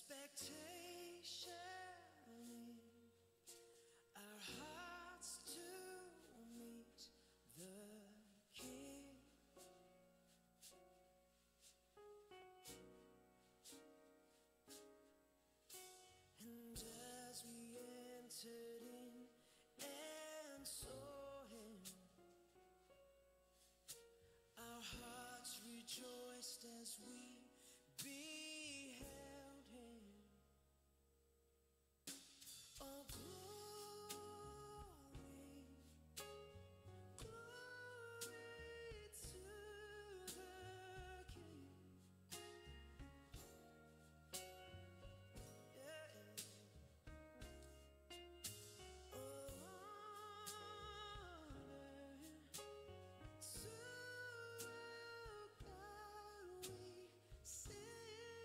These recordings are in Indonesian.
expectation in our hearts to meet the King. And as we entered in and saw him, our hearts rejoiced as we beheld him. Oh, glory, glory to the King. Yeah. Oh, honor to God we sing.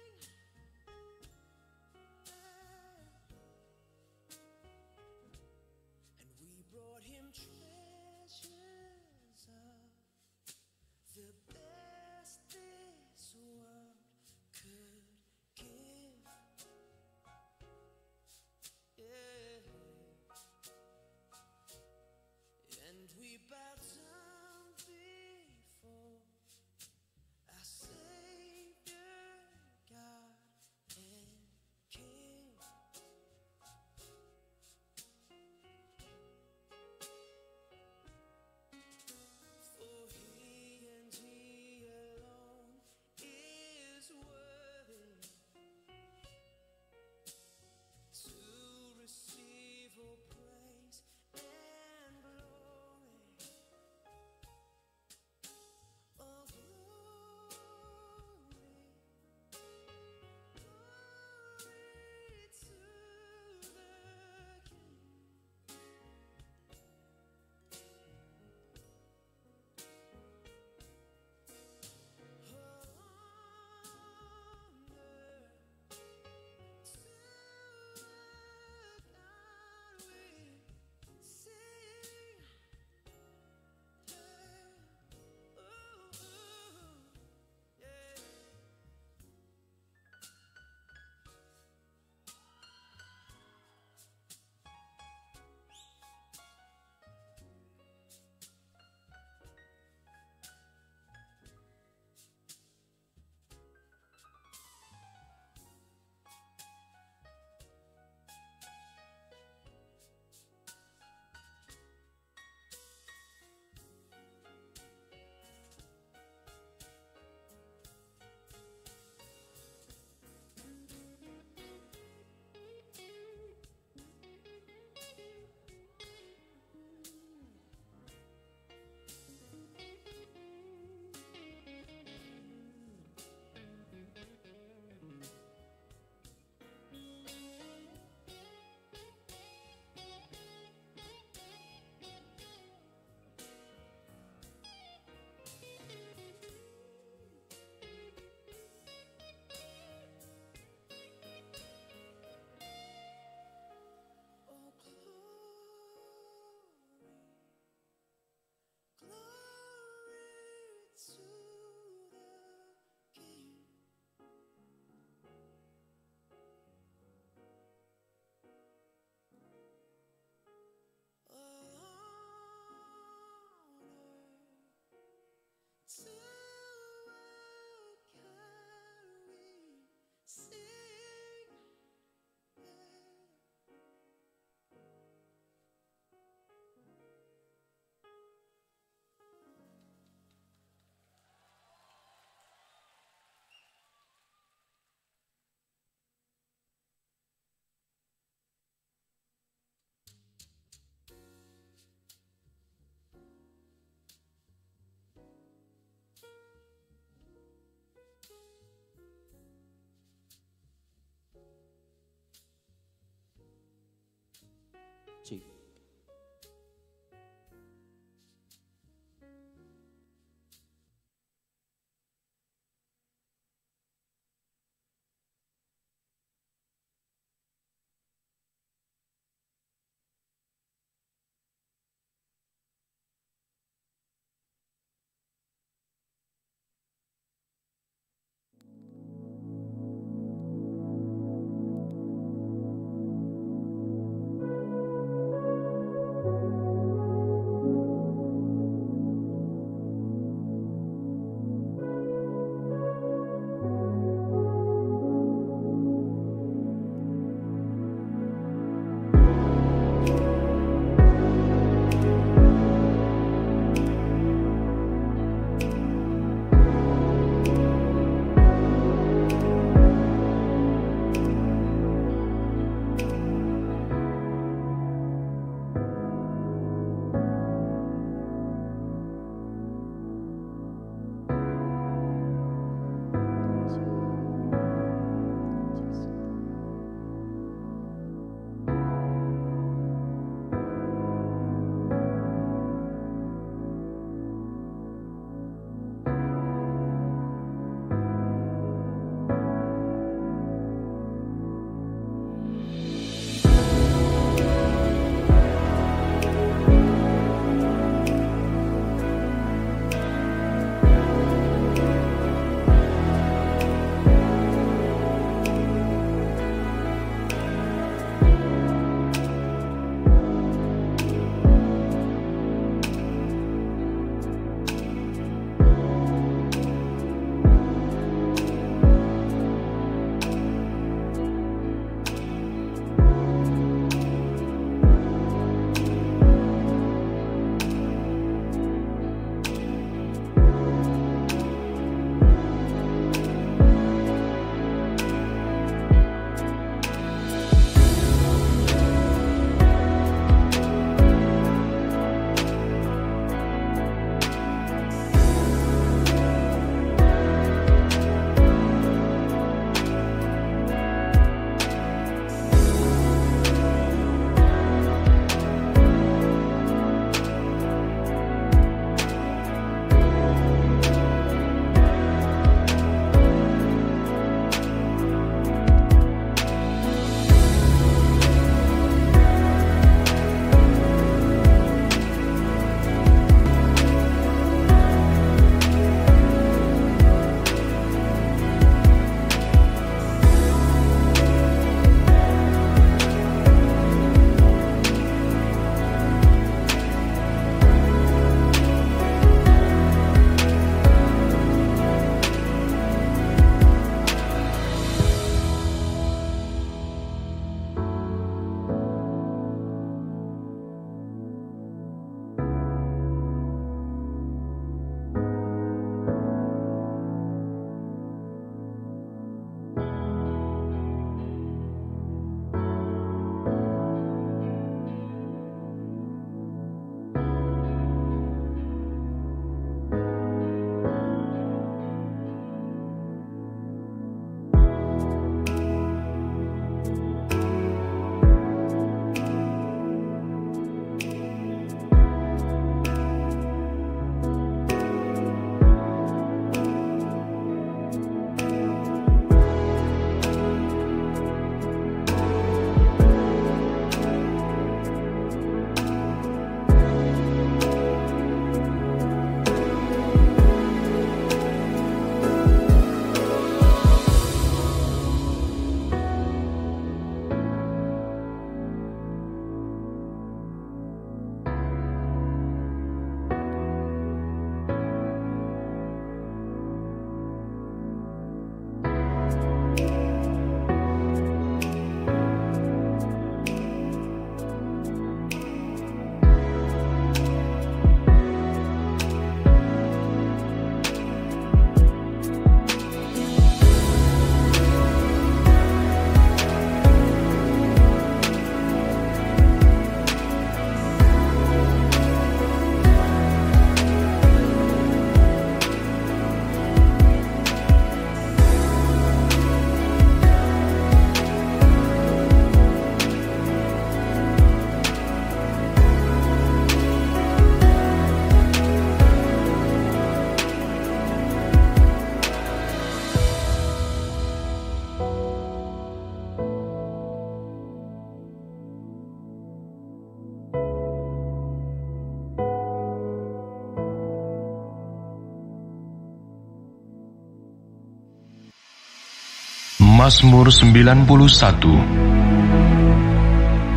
Mazmur 91.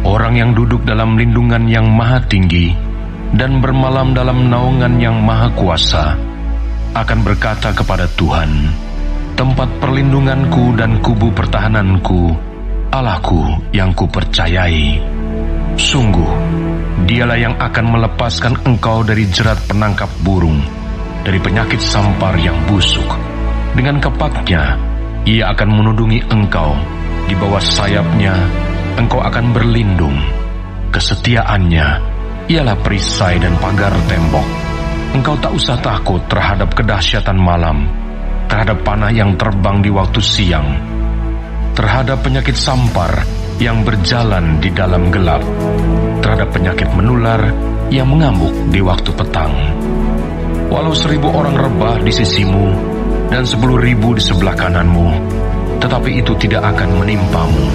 Orang yang duduk dalam lindungan yang maha tinggi dan bermalam dalam naungan yang maha kuasa akan berkata kepada Tuhan, tempat perlindunganku dan kubu pertahananku, Allahku yang kupercayai. Sungguh, Dialah yang akan melepaskan engkau dari jerat penangkap burung, dari penyakit sampar yang busuk. Dengan kepaknya, Ia akan menudungi engkau. Di bawah sayapnya, engkau akan berlindung. Kesetiaannya ialah perisai dan pagar tembok. Engkau tak usah takut terhadap kedahsyatan malam, terhadap panah yang terbang di waktu siang, terhadap penyakit sampar yang berjalan di dalam gelap, terhadap penyakit menular yang mengamuk di waktu petang. Walau 1000 orang rebah di sisimu dan 10.000 di sebelah kananmu, tetapi itu tidak akan menimpamu.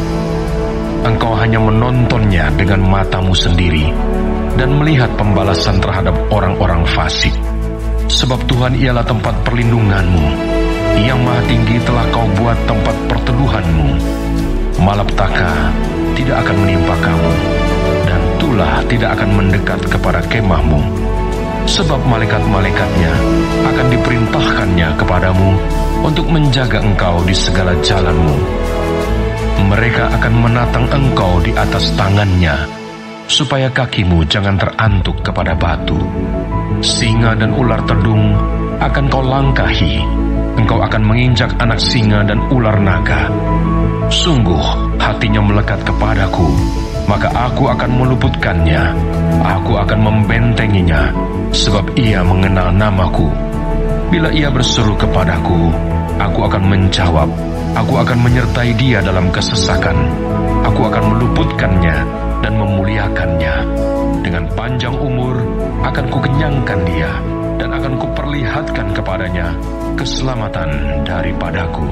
Engkau hanya menontonnya dengan matamu sendiri dan melihat pembalasan terhadap orang-orang fasik. Sebab Tuhan ialah tempat perlindunganmu, Yang Maha Tinggi telah kau buat tempat perteduhanmu. Malapetaka tidak akan menimpa kamu, dan tulah tidak akan mendekat kepada kemahmu. Sebab malaikat-malaikatnya akan diperintahkannya kepadamu untuk menjaga engkau di segala jalanmu. Mereka akan menatang engkau di atas tangannya, supaya kakimu jangan terantuk kepada batu. Singa dan ular tedung akan kau langkahi. Engkau akan menginjak anak singa dan ular naga. Sungguh hatinya melekat kepadaku, maka aku akan meluputkannya. Aku akan membentenginya, sebab ia mengenal namaku. Bila ia berseru kepadaku, aku akan menjawab. Aku akan menyertai dia dalam kesesakan. Aku akan meluputkannya dan memuliakannya. Dengan panjang umur akan kukenyangkan dia, dan akan kuperlihatkan kepadanya keselamatan daripadaku.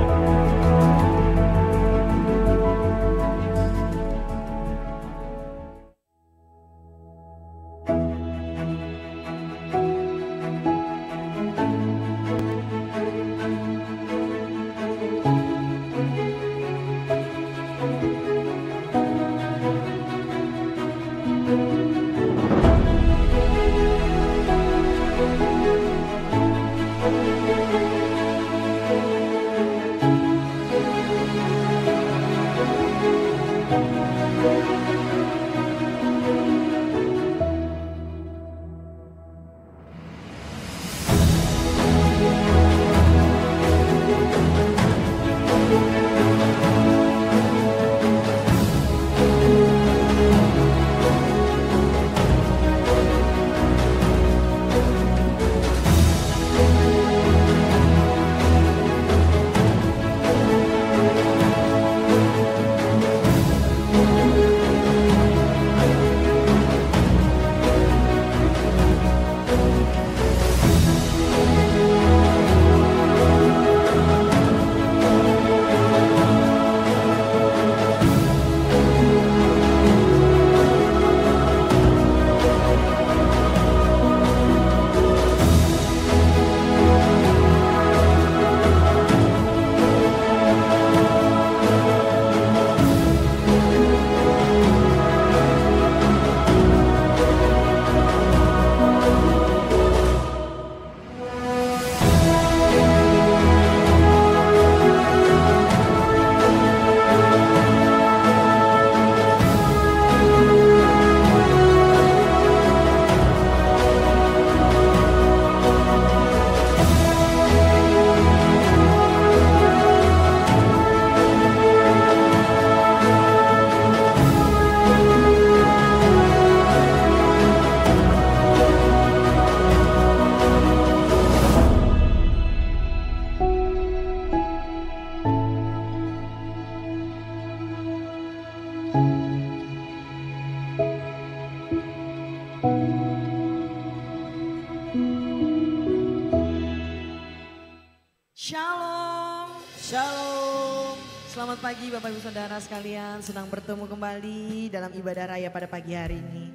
Shalom, shalom. Selamat pagi Bapak Ibu Saudara sekalian, senang bertemu kembali dalam ibadah raya pada pagi hari ini.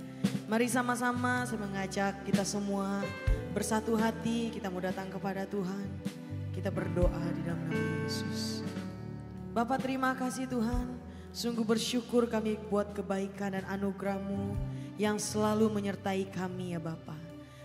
Mari sama-sama saya mengajak kita semua bersatu hati, kita mau datang kepada Tuhan. Kita berdoa di dalam nama Yesus. Bapa terima kasih Tuhan, sungguh bersyukur kami buat kebaikan dan anugerah-Mu yang selalu menyertai kami ya Bapa.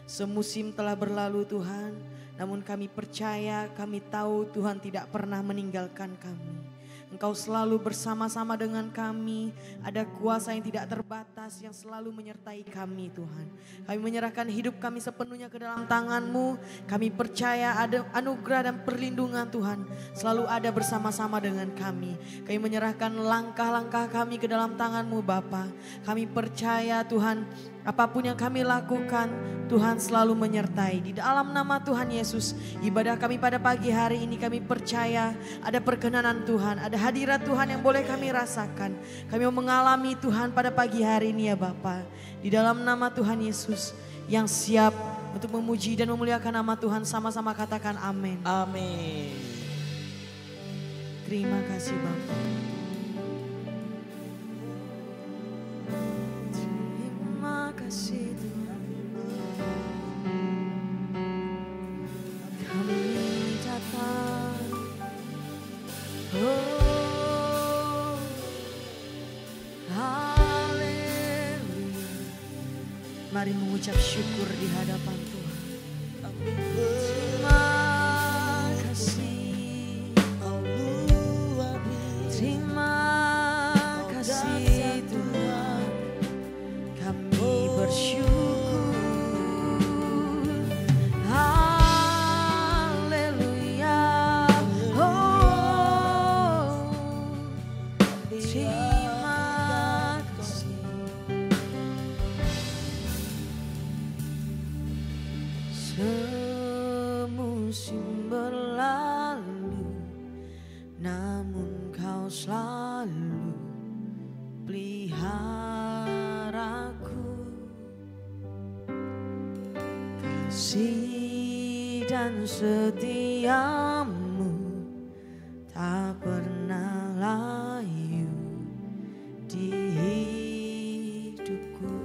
Semusim telah berlalu Tuhan, namun kami percaya, kami tahu Tuhan tidak pernah meninggalkan kami. Engkau selalu bersama-sama dengan kami, ada kuasa yang tidak terbatas yang selalu menyertai kami Tuhan. Kami menyerahkan hidup kami sepenuhnya ke dalam tangan-Mu. Kami percaya ada anugerah dan perlindungan Tuhan selalu ada bersama-sama dengan kami. Kami menyerahkan langkah-langkah kami ke dalam tangan-Mu Bapa. Kami percaya Tuhan, apapun yang kami lakukan, Tuhan selalu menyertai. Di dalam nama Tuhan Yesus, ibadah kami pada pagi hari ini kami percaya ada perkenanan Tuhan, ada hadirat Tuhan yang boleh kami rasakan. Kami mau mengalami Tuhan pada pagi hari ini ya Bapa. Di dalam nama Tuhan Yesus yang siap untuk memuji dan memuliakan nama Tuhan, sama-sama katakan amin. Amin. Terima kasih Bapa. Terima kasih Tuhan. Kami datang. Oh, haleluya. Mari mengucap syukur di hadapan Tuhan. Terima kasih. Terima kasih Tuhan. Kami bersyukur. Haleluya. Oh, terima kasih. Semusim berlalu, namun Kau selalu peliharaku. Kasih dan setiamu tak pernah layu di hidupku.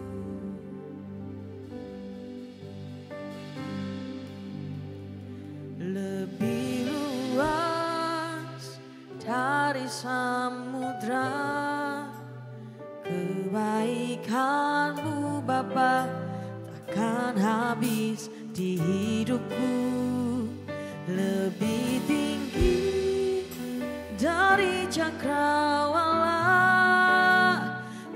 Lebih luas dari samudra, kebaikan-Mu Bapa takkan habis di hidupku. Lebih tinggi dari cakrawala,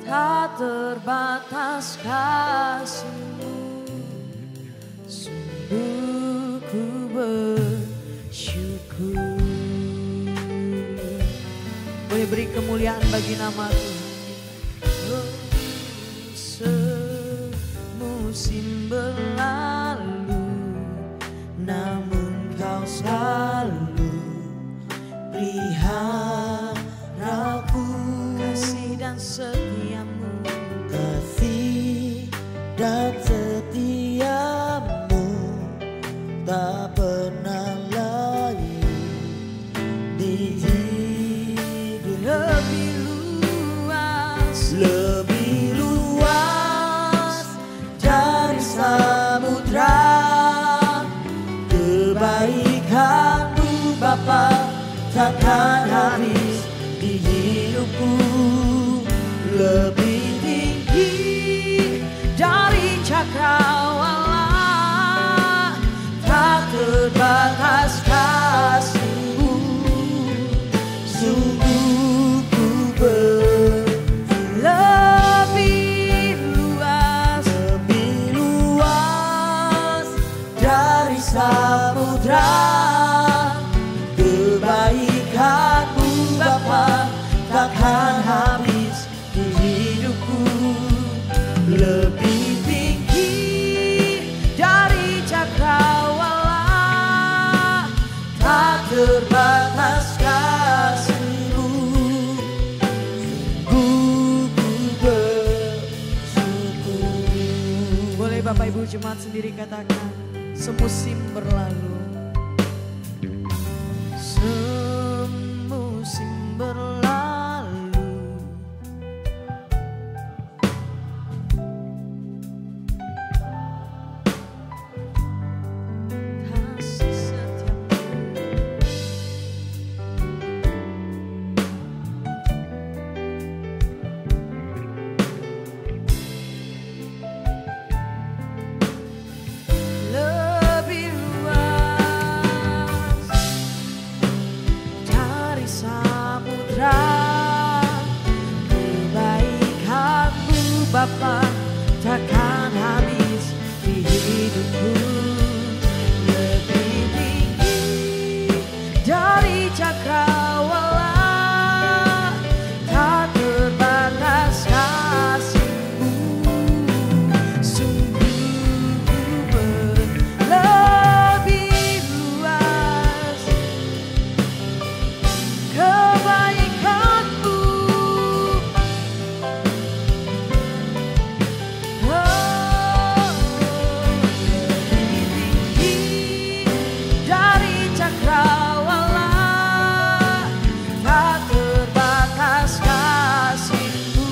tak terbatas kasih-Mu. Sungguh ku bersyukur. Boleh beri kemuliaan bagi nama Tuhan. Oh, semusim berlalu, namun Kau selalu peliharaku. Kasih dan setia-Mu, Kasih dan setiamu tak pernah layu di hidup. Lebih luas dari samudra, kebaikan-Mu Bapa takkan habis di hidupku. Lebih tinggi dari cakrawala, tak terbatas kasih-Mu. Sungguh ku lebih luas dari samudra, kebaikan-Mu Bapa takkan habis di hidupku. Lebih tinggi dari cakrawala, tak terbatas kasih-Mu. Sungguh ku bersyukur. boleh Bapak Ibu Jemaat sendiri katakan, semusim berlalu. Semusim berlalu, kasih setiamu takkan habis di hidupku. Lebih tinggi dari cakrawala, tak terbatas kasih-Mu. Sungguh ku lebih luas kebaikan-Mu. Dari cakrawala, tak terbatas kasih-Mu.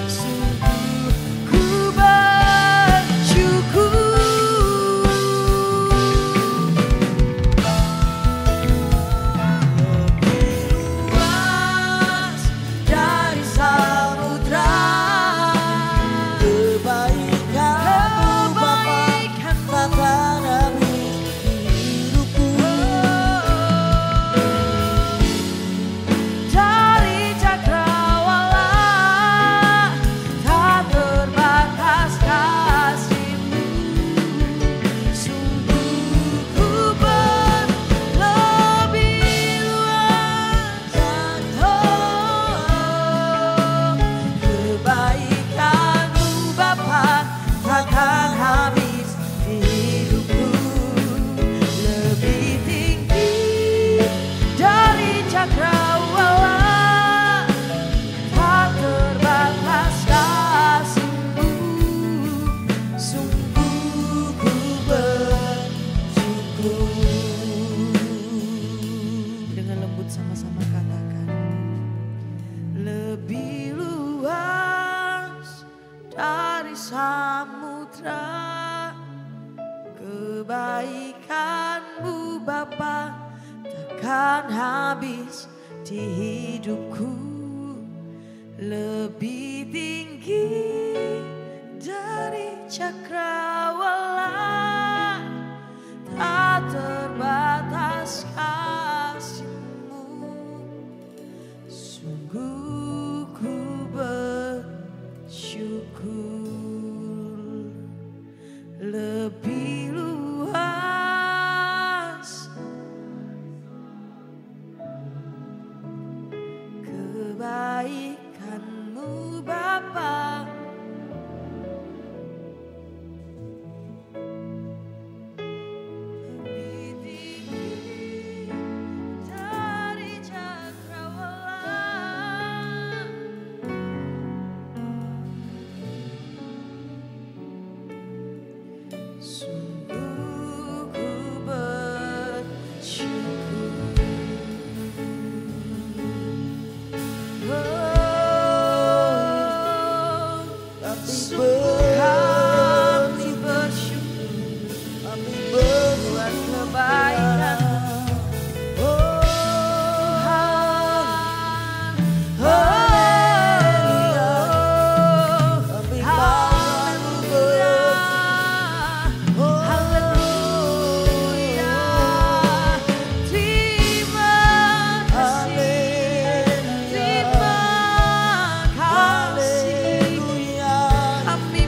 Sungguh ku bersyukur. Lebih luas dari samudra, Kebaikan-Mu Bapa takkan habis di hidupku. dari cakrawala, tak terbatas kasih-Mu. Sungguh ku berlebih luas. Kebaikan-Mu Bapa takkan habis di hidupku. Lebih tinggi dari cakrawala, tak terbatas kasih-Mu. Sungguh ku bersyukur. Dengan lembut sama-sama katakan, lebih luas dari samudra, kebaikan-Mu Bapa takkan habis di hidupku. Lebih tinggi dari cakrawala, tak terbatas kasih-Mu. Sungguh ku bersyukur. Lebih luas kebaikan-Mu Bapa, lebih tinggi dari cakrawala. Sungguh ku bersyukur. Kami bersyukur buat kebaikan-Mu. Kami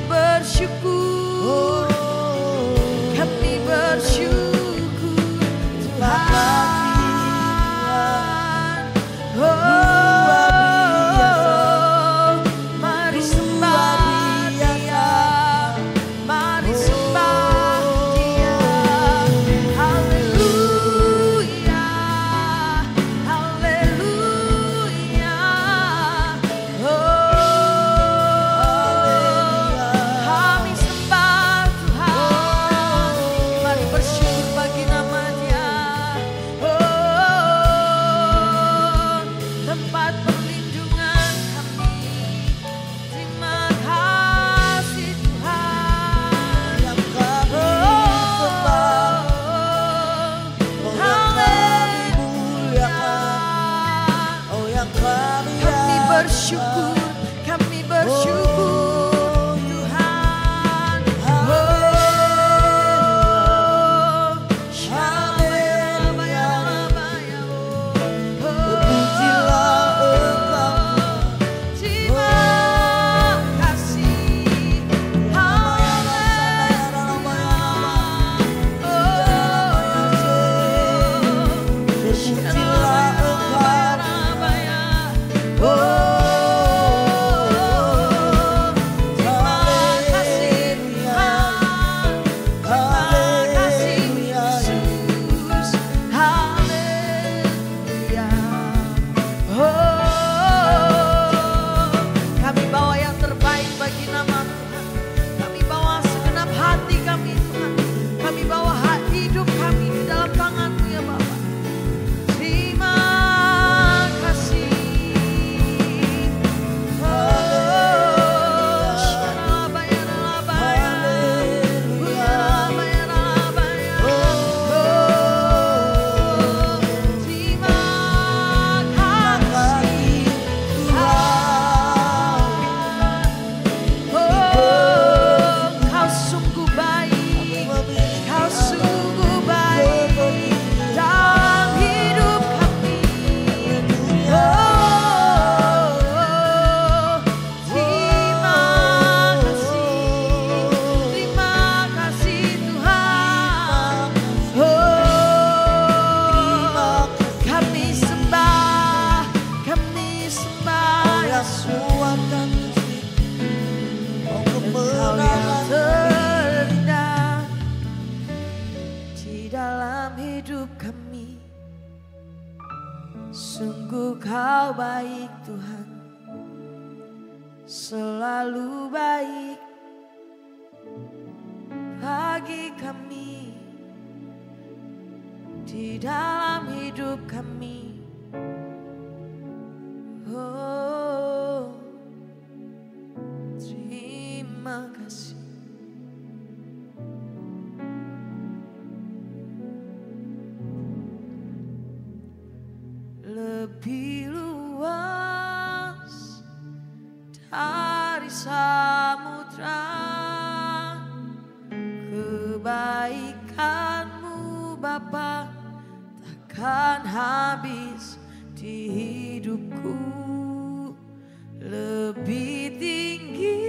memuji nama Tuhan. Kami bawa segenap hati kami Tuhan. Kami bawa hidup kami di dalam tangan-Mu ya Bapa. Terima kasih. Sungguh Kau baik Tuhan, selalu baik bagi kami di dalam hidup kami. Oh, terima kasih. Lebih luas dari samudra kebaikan-Mu Bapa, takkan habis di hidupku. Lebih tinggi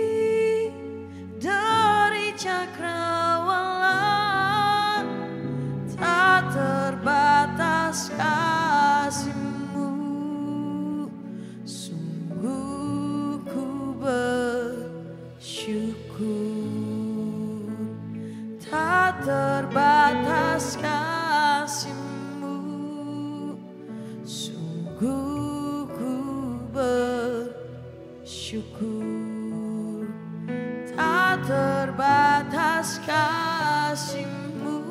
dari cakrawala, tak terbatas kasih-Mu. Sungguh ku bersyukur, tak terbatas kasih-Mu. Sungguh ku bersyukur, tak terbatas kasih-Mu.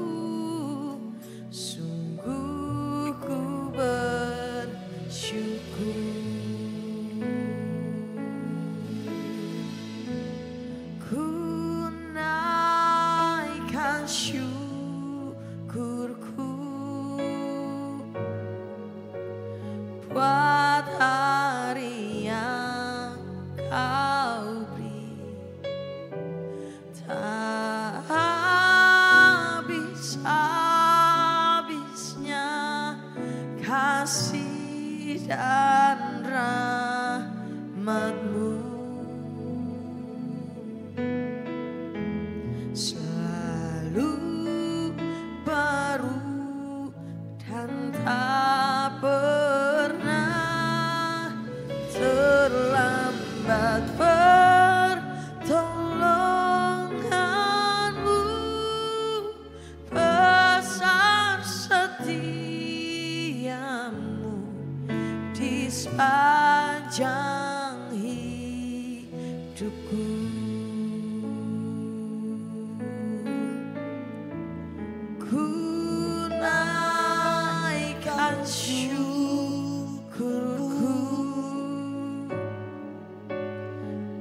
Sungguh ku bersyukur. Ku naikkan syukurku buat hari yang Kau beri. Tak habis-habisnya kasih dan rahmat-Mu. Selalu baru dan tak pernah terlambat pertolongan-Mu. Besar setia-Mu di sepanjang hidupku. Ku naikkan syukurku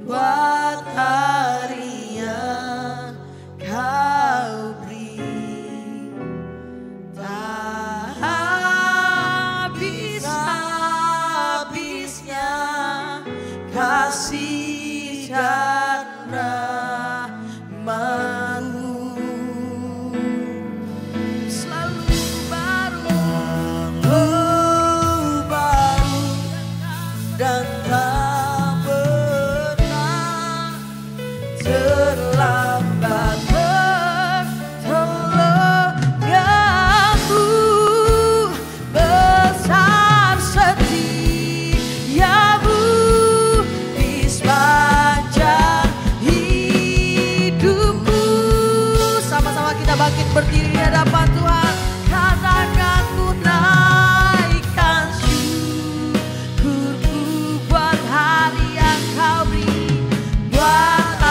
buat hari yang Kau beri. Tak habis-habisnya kasih dan rahmat-Mu. Selalu baru, oh baru dan tak pernah terlambat pertolongan-Mu. Besar setia-Mu di sepanjang hidupku. Sama-sama kita bangkit berdiri di hadapan Tuhan. Katakan ku naikkan syukurku buat hari yang Kau beri, buat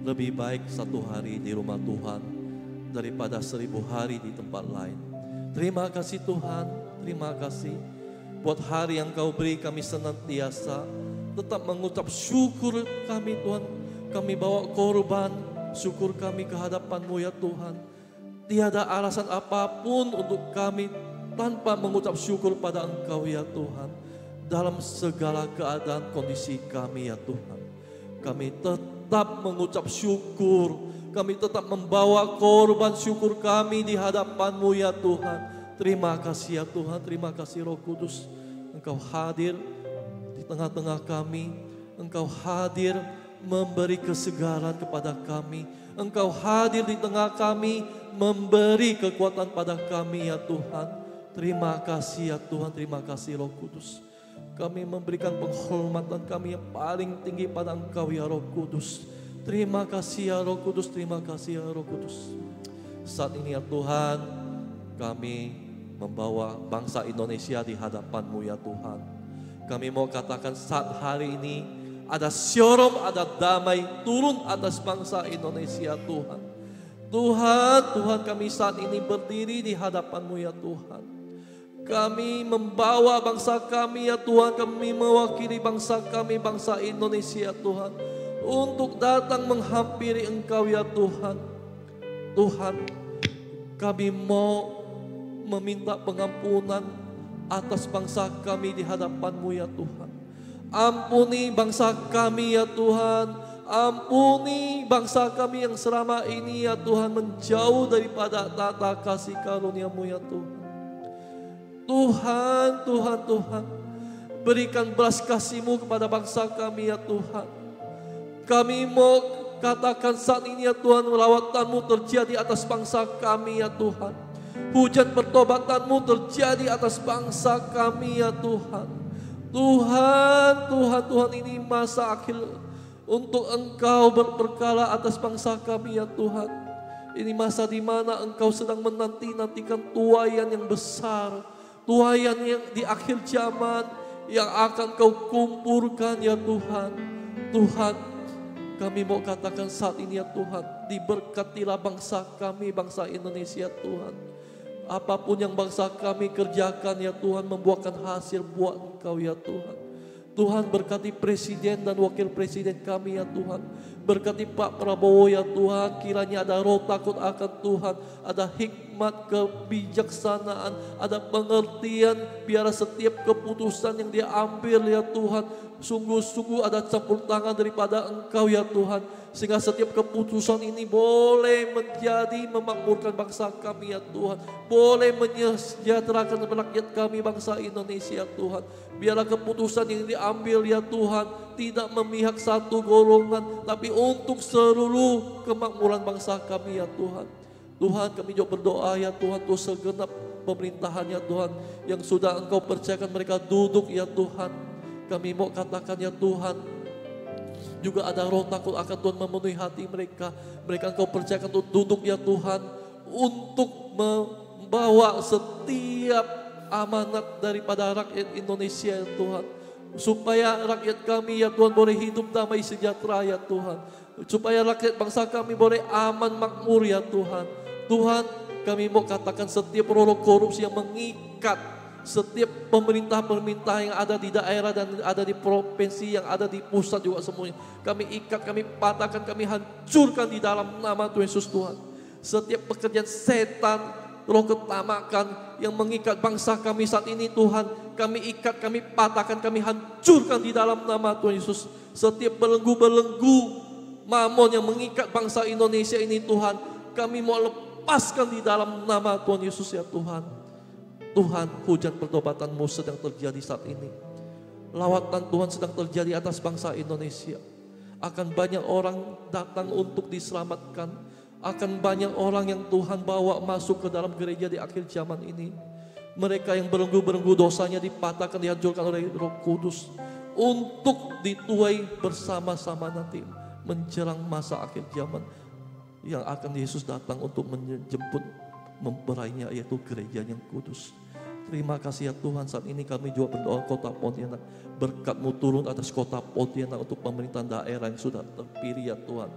Lebih baik satu hari di rumah Tuhan daripada 1000 hari di tempat lain. Terima kasih Tuhan, terima kasih buat hari yang Kau beri kami senantiasa tetap mengucap syukur kami Tuhan. Kami bawa korban syukur kami ke hadapan-Mu ya Tuhan. Tiada alasan apapun untuk kami tanpa mengucap syukur pada Engkau ya Tuhan. Dalam segala keadaan kondisi kami ya Tuhan. Kami tetap mengucap syukur. Kami tetap membawa korban syukur kami di hadapan-Mu ya Tuhan. Terima kasih ya Tuhan, terima kasih Roh Kudus. Engkau hadir di tengah-tengah kami. Engkau hadir memberi kesegaran kepada kami. Engkau hadir di tengah kami memberi kekuatan pada kami ya Tuhan. Terima kasih ya Tuhan, terima kasih Roh Kudus. Kami memberikan penghormatan kami yang paling tinggi pada Engkau ya Roh Kudus. Terima kasih ya Roh Kudus, terima kasih ya Roh Kudus. Saat ini ya Tuhan, kami membawa bangsa Indonesia di hadapan-Mu ya Tuhan. Kami mau katakan saat hari ini ada shalom, ada damai turun atas bangsa Indonesia Tuhan. Tuhan kami saat ini berdiri di hadapan-Mu ya Tuhan. Kami membawa bangsa kami ya Tuhan, kami mewakili bangsa kami, bangsa Indonesia Tuhan. Untuk datang menghampiri Engkau ya Tuhan. Tuhan, kami mau meminta pengampunan atas bangsa kami di hadapan-Mu ya Tuhan. Ampuni bangsa kami ya Tuhan. Ampuni bangsa kami yang selama ini ya Tuhan menjauh daripada tata kasih karunia-Mu ya Tuhan. Tuhan, berikan belas kasih-Mu kepada bangsa kami ya Tuhan. Kami mau katakan saat ini ya Tuhan, lawatan-Mu terjadi atas bangsa kami ya Tuhan. Hujan pertobatan-Mu terjadi atas bangsa kami ya Tuhan. Tuhan, ini masa akhir untuk Engkau berperkara atas bangsa kami ya Tuhan. Ini masa di mana Engkau sedang menanti-nantikan tuaian yang besar. Tuaian yang di akhir zaman yang akan Kau kumpulkan ya Tuhan. Tuhan, kami mau katakan saat ini ya Tuhan, diberkatilah bangsa kami, bangsa Indonesia Tuhan. Apapun yang bangsa kami kerjakan ya Tuhan, membuahkan hasil buat Engkau ya Tuhan. Tuhan berkati presiden dan wakil presiden kami ya Tuhan. Berkati Pak Prabowo ya Tuhan, kiranya ada roh takut akan Tuhan, ada hikmat kebijaksanaan, ada pengertian, biar setiap keputusan yang dia ambil ya Tuhan, sungguh-sungguh ada campur tangan daripada Engkau ya Tuhan. Sehingga setiap keputusan ini boleh menjadi memakmurkan bangsa kami ya Tuhan. Boleh menyejahterakan rakyat kami bangsa Indonesia Tuhan. Biarlah keputusan yang diambil ya Tuhan tidak memihak satu golongan, tapi untuk seluruh kemakmuran bangsa kami ya Tuhan. Tuhan, kami juga berdoa ya Tuhan untuk segenap pemerintahan ya Tuhan yang sudah Engkau percayakan mereka duduk ya Tuhan. Kami mau katakan ya Tuhan, juga ada roh takut akan Tuhan memenuhi hati mereka. Mereka Engkau percayakan untuk duduk ya Tuhan, untuk membawa setiap amanat daripada rakyat Indonesia ya Tuhan. Supaya rakyat kami ya Tuhan boleh hidup damai sejahtera ya Tuhan. Supaya rakyat bangsa kami boleh aman makmur ya Tuhan. Tuhan, kami mau katakan setiap roh korupsi yang mengikat setiap pemerintah-pemerintah yang ada di daerah dan ada di provinsi, yang ada di pusat juga semuanya, kami ikat, kami patahkan, kami hancurkan di dalam nama Tuhan Yesus Tuhan. Setiap pekerjaan setan, roh ketamakan yang mengikat bangsa kami saat ini Tuhan, kami ikat, kami patahkan, kami hancurkan di dalam nama Tuhan Yesus. Setiap belenggu-belenggu mamon yang mengikat bangsa Indonesia ini Tuhan, kami mau lepaskan di dalam nama Tuhan Yesus ya Tuhan. Tuhan, hujan pertobatan-Mu sedang terjadi saat ini. Lawatan Tuhan sedang terjadi atas bangsa Indonesia. Akan banyak orang datang untuk diselamatkan. Akan banyak orang yang Tuhan bawa masuk ke dalam gereja di akhir zaman ini. Mereka yang belenggu-belenggu dosanya dipatahkan, dihancurkan oleh Roh Kudus. Untuk dituai bersama-sama nanti menjelang masa akhir zaman yang akan Yesus datang untuk menjemput mempelainya, yaitu gereja yang kudus. Terima kasih ya Tuhan, saat ini kami juga berdoa kota Pontianak, berkat-Mu turun atas kota Pontianak untuk pemerintahan daerah yang sudah terpilih ya Tuhan.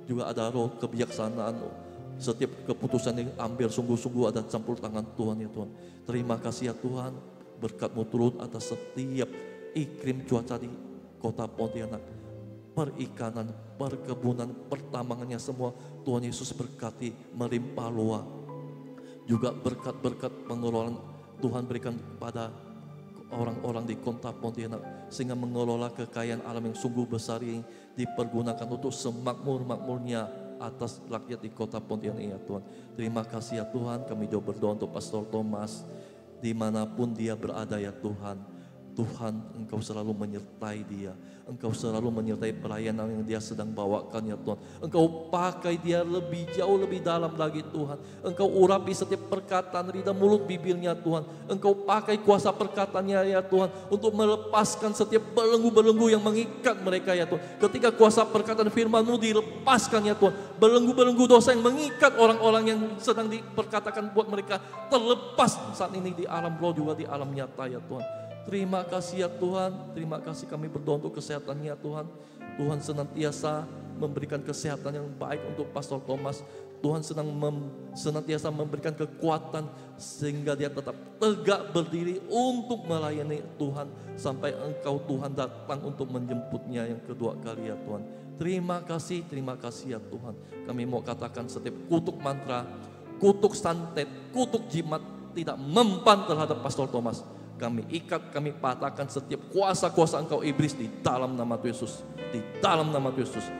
Juga ada roh kebijaksanaan, setiap keputusan yang ambil sungguh-sungguh ada campur tangan Tuhan ya Tuhan. Terima kasih ya Tuhan, berkat-Mu turun atas setiap iklim cuaca di kota Pontianak, perikanan, perkebunan, pertambangannya semua Tuhan Yesus berkati melimpah luas. Juga berkat-berkat pengelolaan Tuhan berikan kepada orang-orang di kota Pontianak, sehingga mengelola kekayaan alam yang sungguh besar yang dipergunakan untuk semakmur-makmurnya atas rakyat di kota Pontianak ya Tuhan. Terima kasih ya Tuhan, kami juga berdoa untuk Pastor Thomas dimanapun dia berada ya Tuhan. Tuhan, Engkau selalu menyertai dia. Engkau selalu menyertai pelayanan yang dia sedang bawakan ya Tuhan. Engkau pakai dia lebih jauh, lebih dalam lagi Tuhan. Engkau urapi setiap perkataan lidah mulut bibirnya Tuhan. Engkau pakai kuasa perkataannya ya Tuhan untuk melepaskan setiap belenggu-belenggu yang mengikat mereka ya Tuhan. Ketika kuasa perkataan firman-Mu dilepaskan ya Tuhan, belenggu-belenggu dosa yang mengikat orang-orang yang sedang diperkatakan buat mereka terlepas saat ini di alam roh juga di alam nyata ya Tuhan. Terima kasih ya Tuhan, terima kasih kami berdoa untuk kesehatannya Tuhan. Tuhan senantiasa memberikan kesehatan yang baik untuk Pastor Thomas. Tuhan senantiasa memberikan kekuatan sehingga dia tetap tegak berdiri untuk melayani Tuhan sampai Engkau Tuhan datang untuk menjemputnya yang kedua kali ya Tuhan. Terima kasih ya Tuhan. Kami mau katakan setiap kutuk mantra, kutuk santet, kutuk jimat tidak mempan terhadap Pastor Thomas. Kami ikat, kami patahkan setiap kuasa-kuasa engkau iblis di dalam nama Tuhan Yesus. Di dalam nama Tuhan Yesus.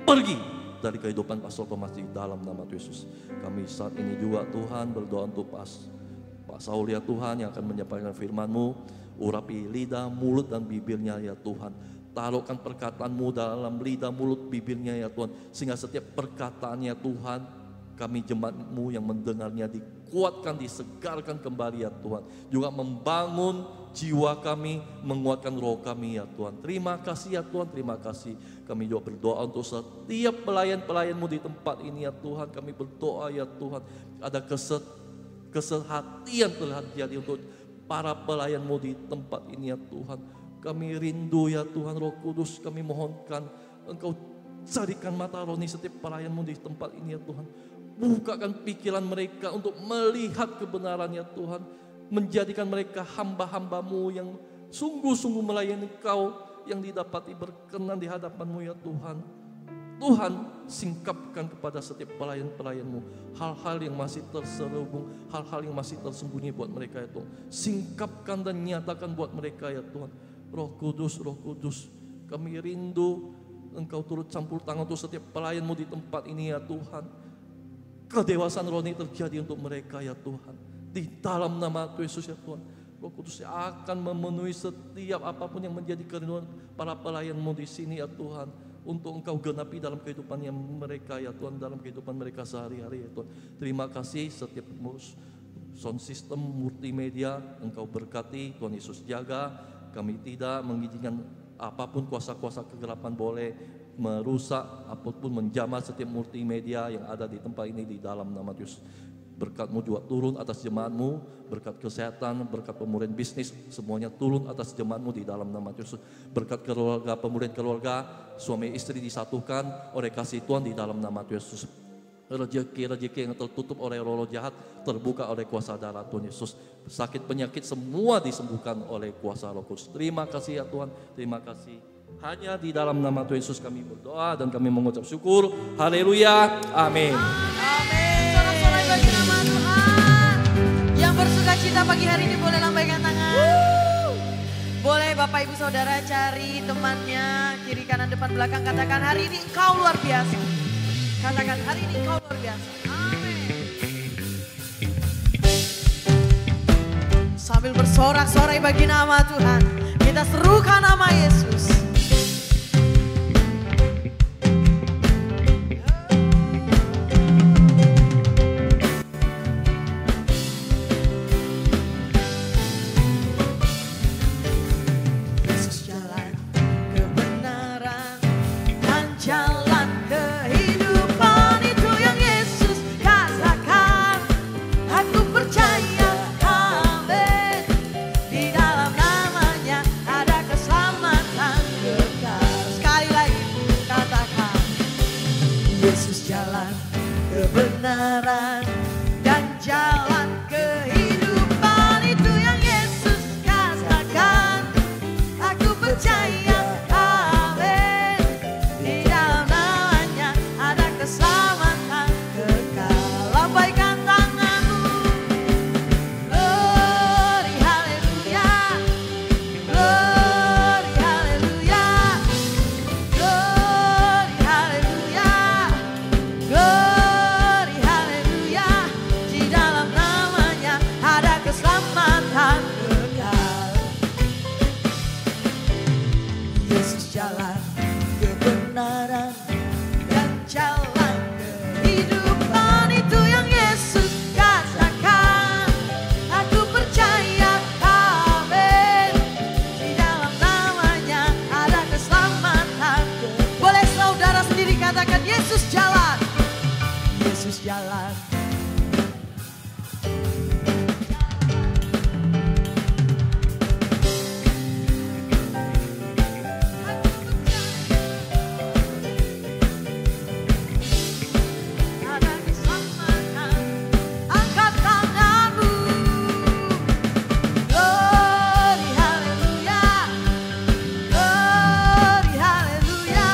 Pergi dari kehidupan Pastor Thomas di dalam nama Tuhan Yesus. Kami saat ini juga Tuhan berdoa untuk Pak Saul ya Tuhan yang akan menyampaikan firman-Mu. Urapi lidah, mulut dan bibirnya ya Tuhan. Taruhkan perkataan-Mu dalam lidah, mulut, bibirnya ya Tuhan. Sehingga setiap perkataannya Tuhan, kami jemaat-Mu yang mendengarnya dikuatkan, disegarkan kembali ya Tuhan. Juga membangun jiwa kami, menguatkan roh kami ya Tuhan. Terima kasih ya Tuhan, terima kasih. Kami juga berdoa untuk setiap pelayan-pelayan-Mu di tempat ini ya Tuhan. Kami berdoa ya Tuhan, ada kesehatian telah terjadi untuk para pelayan-Mu di tempat ini ya Tuhan. Kami rindu ya Tuhan, Roh Kudus kami mohonkan Engkau carikan mata rohani setiap pelayan-Mu di tempat ini ya Tuhan. Bukakan pikiran mereka untuk melihat kebenaran ya Tuhan. Menjadikan mereka hamba-hamba-Mu yang sungguh-sungguh melayani Engkau, yang didapati berkenan di hadapan-Mu ya Tuhan. Tuhan, singkapkan kepada setiap pelayan-pelayan-Mu hal-hal yang masih terselubung, hal-hal yang masih tersembunyi buat mereka ya Tuhan. Singkapkan dan nyatakan buat mereka ya Tuhan. Roh Kudus, kami rindu Engkau turut campur tangan untuk setiap pelayan-Mu di tempat ini ya Tuhan. Kedewasaan rohani terjadi untuk mereka ya Tuhan. Di dalam nama Tuhan Yesus ya Tuhan. Roh Kudus akan memenuhi setiap apapun yang menjadi kerinduan para pelayan-Mu di sini ya Tuhan. Untuk Engkau genapi dalam kehidupan yang mereka ya Tuhan. Dalam kehidupan mereka sehari-hari ya Tuhan. Terima kasih setiap sound system multimedia Engkau berkati, Tuhan Yesus jaga. Kami tidak mengizinkan apapun kuasa-kuasa kegelapan boleh merusak apapun menjamah setiap multimedia yang ada di tempat ini di dalam nama Yesus. Berkat-Mu juga turun atas jemaat-Mu, berkat kesehatan, berkat pemulihan bisnis, semuanya turun atas jemaat-Mu di dalam nama Yesus. Berkat keluarga, pemulihan keluarga, suami istri disatukan oleh kasih Tuhan di dalam nama Yesus. Rezeki yang tertutup oleh roh jahat terbuka oleh kuasa darah Tuhan Yesus. Sakit penyakit semua disembuhkan oleh kuasa Roh Kudus. Terima kasih ya Tuhan, terima kasih. Hanya di dalam nama Tuhan Yesus kami berdoa dan kami mengucap syukur. Haleluya, amin. Amin. Sorak-sorai bagi nama Tuhan. Yang bersuka cita pagi hari ini boleh lambaikan tangan. Boleh Bapak Ibu Saudara cari temannya kiri kanan depan belakang, katakan hari ini Engkau luar biasa. Katakan hari ini Engkau luar biasa. Amin. Sambil bersorak-sorai bagi nama Tuhan, kita serukan nama Yesus. Yesus jalan kebenaran dan jalan kehidupan, itu yang Yesus katakan. Aku percaya, amin. Di dalam namanya ada keselamatan kekal. Lambaikan tanganmu. Glory, haleluya. Glory, haleluya. Glory, haleluya. Glory, haleluya. Di dalam namanya ada keselamatan kekal. Yesus jalan kebenaran dan jalan kehidupan, itu yang Yesus katakan. Aku percaya, amin. Di dalam namanya ada keselamatan. Boleh saudara sendiri katakan, Yesus jalan. Yesus jalan. Ada keselamatan. Angkat tanganmu. Glory, haleluya. Glory, haleluya.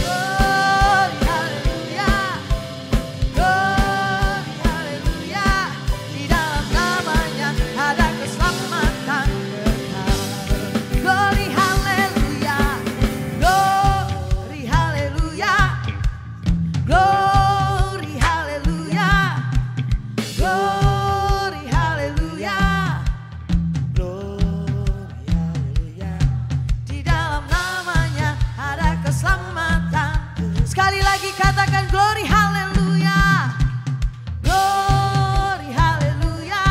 Glory, haleluya. Glory, haleluya. Di dalam namanya ada keselamatan kekal. Glory, haleluya. Glory, haleluya. Glory, haleluya. Glory, haleluya. Glory, haleluya. Di dalam namanya ada keselamatan. Sekali lagi katakan, glory, haleluya. Glory, haleluya.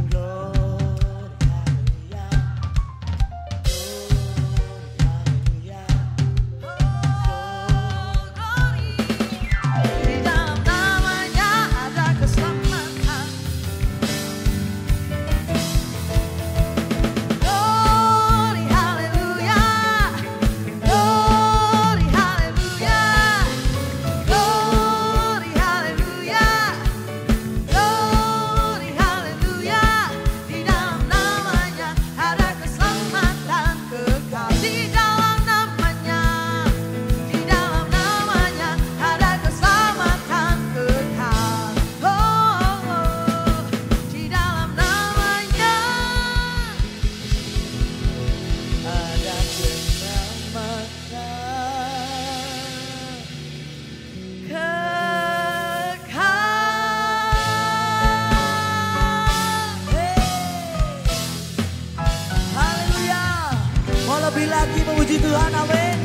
Glory, haleluya. Di dalam namanya ada keselamatan. Glory, haleluya. Glory, haleluya. Glory, haleluya. Glory, haleluya. Di dalam namanya ada keselamatan kekal. Di dalam namanya, di dalam namanya ada keselamatan kekal. Oh, oh. Di dalam namanya ada keselamatan kekal. Haleluya. Mau lebih lagi memuji Tuhan, amin.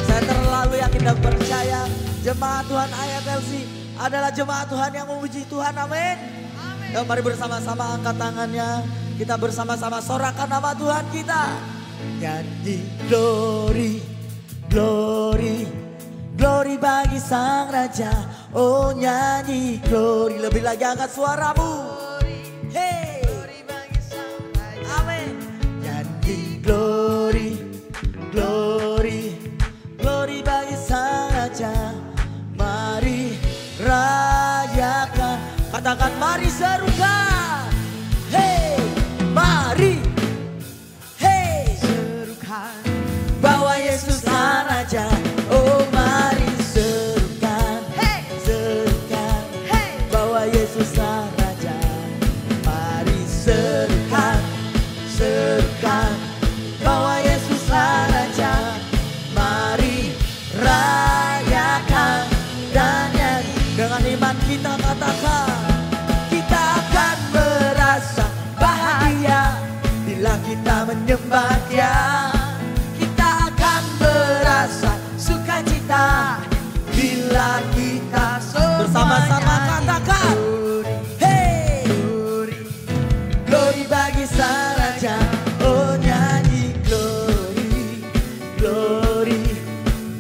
Saya terlalu yakin dan percaya jemaat Tuhan Ayat LC adalah jemaat Tuhan yang memuji Tuhan, amin. Yuk mari bersama-sama angkat tangannya. Kita bersama-sama sorakan nama Tuhan kita. Nyanyi glory, glory, glory bagi Sang Raja. Oh nyanyi glory, lebih lagi angkat suaramu. Hey. Amin. Nyanyi glory, glory, glory bagi Sang Raja. Mari rayakan, katakan mari serukan. Hey, mari. Hey, Serukan. bahwa Yesus Sang Raja. Oh mari serukan, Hey. serukan. Hey. Bahwa Yesus Sang Raja. Mari serukan, serukan. Bahwa Yesus Sang Raja. Mari rayakan dan nyanyi. Dengan iman kita katakan, kita akan merasa bahagia bila kita menyembah Dia. Kita akan merasa sukacita bila kita bersama-sama katakan, hey, glory bagi Sang Raja. Oh nyanyi glory, glory,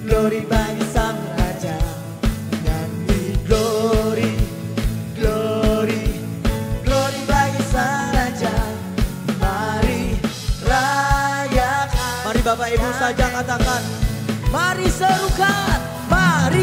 glory bagi Sang Raja. Nyanyi glory, glory, glory bagi Sang Raja. Mari rayakan. Mari Bapak Ibu saja katakan, mari serukan, mari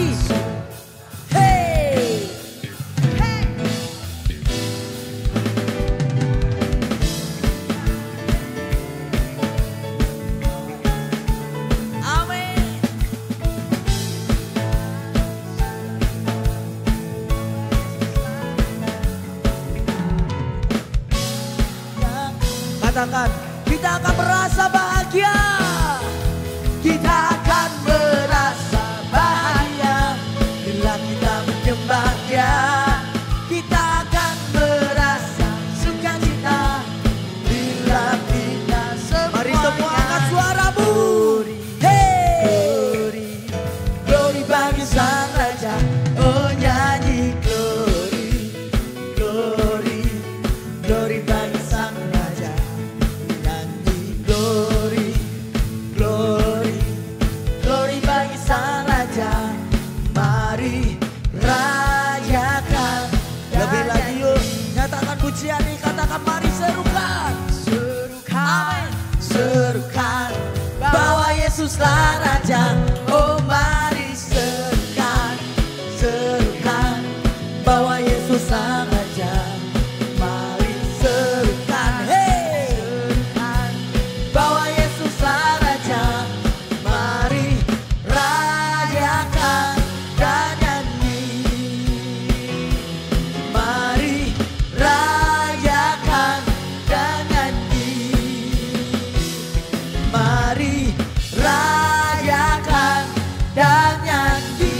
dan nyanyi.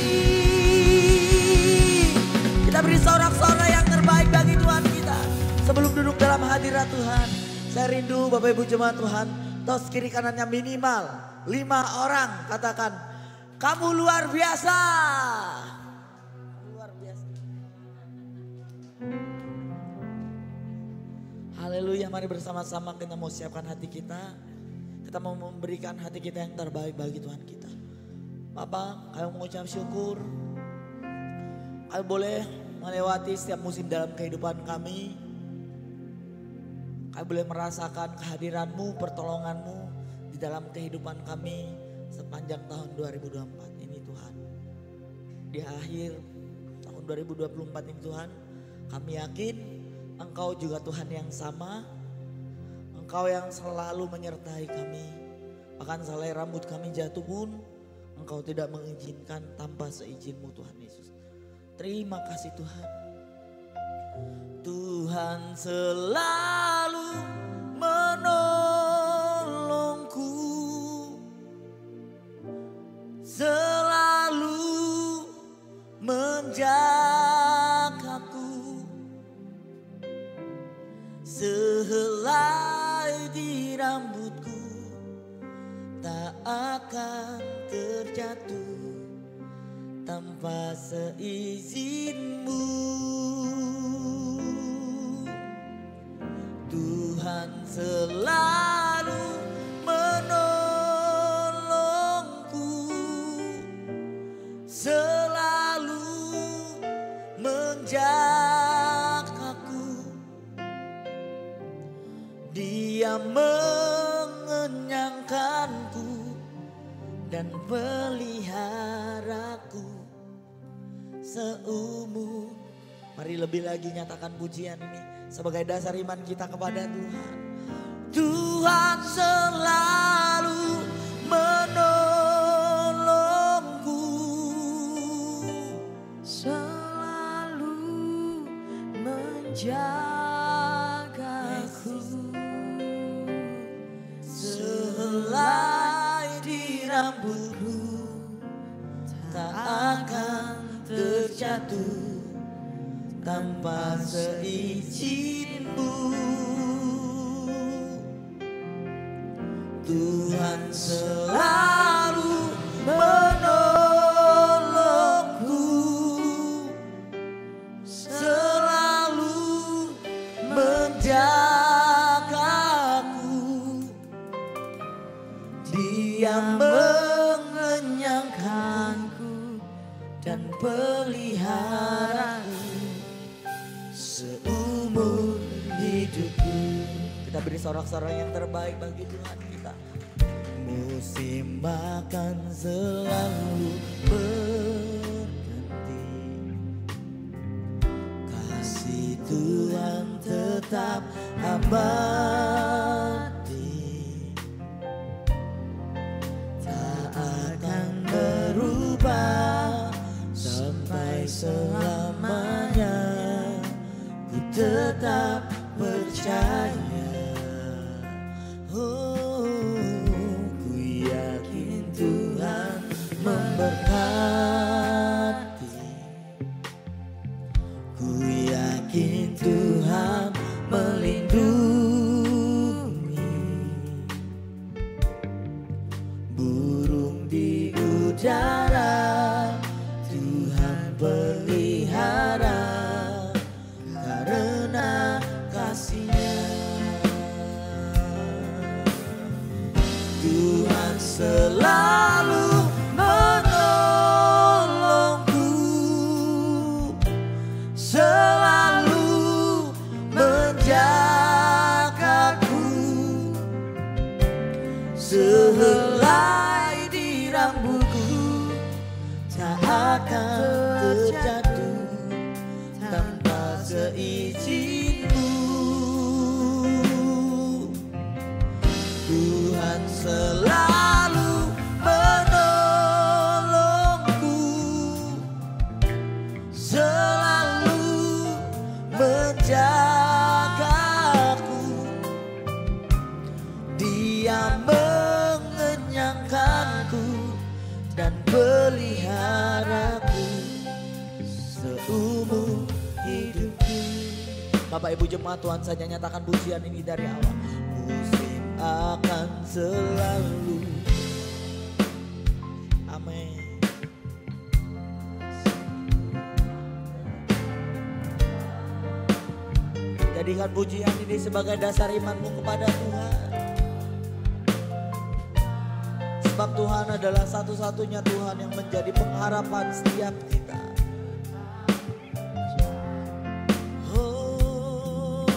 Kita beri sorak-sorai yang terbaik bagi Tuhan kita. Sebelum duduk dalam hadirat Tuhan, saya rindu Bapak Ibu jemaat Tuhan, tos kiri kanannya minimal 5 orang katakan, kamu luar biasa. Luar biasa. Haleluya, mari bersama-sama kita mau siapkan hati kita. Kita mau memberikan hati kita yang terbaik bagi Tuhan kita. Bapak, kami mengucap syukur. Kami boleh melewati setiap musim dalam kehidupan kami. Kami boleh merasakan kehadiran-Mu, pertolongan-Mu di dalam kehidupan kami sepanjang tahun 2024 ini Tuhan. Di akhir tahun 2024 ini Tuhan, kami yakin Engkau juga Tuhan yang sama. Engkau yang selalu menyertai kami. Bahkan selai rambut kami jatuh pun Engkau tidak mengizinkan tanpa seizin-Mu Tuhan Yesus. Terima kasih Tuhan. Tuhan selalu menolongku, selalu menjagaku, sehelai di rambutku tak akan terjatuh tanpa seizin-Mu. Tuhan selalu menolongku, selalu menjagaku. Dia mengenyangkanku dan peliharaku seumur. Mari lebih lagi nyatakan pujian ini sebagai dasar iman kita kepada Tuhan. Tuhan selalu menolongku, selalu menjagaku, sehelai di rambutku tak akan terjatuh tanpa seizin-Mu. Tuhan selalu menolongku, selalu menjagaku. Dia mengenyangkanku dan peliharaku seumur hidupku. Kita beri sorak-sorai yang terbaik bagi Tuhan kita. Musim akan selalu berganti, kasih Tuhan tetap abadi, tak akan berubah sampai selamanya. Ku tetap percaya, oh, ku yakin Tuhan memberkati, ku yakin Tuhan melindungi. Burung di udara Tuhan pelihara karena kasih-Nya. Tuhan selalu menolongku, selalu menjagaku, sehelai di rambutku tak akan terjatuh tanpa seizin-Mu. Tuhan selalu menolongku, selalu menjagaku. Dia mengenyangkanku dan peliharaku seumur hidupku. Bapak Ibu jemaat, Tuhan saja nyatakan pujian ini dari awal. Musim akan selalu. Amin. Jadikan pujian ini sebagai dasar imanmu kepada Tuhan. Sebab Tuhan adalah satu-satunya Tuhan yang menjadi pengharapan setiap kita. Oh.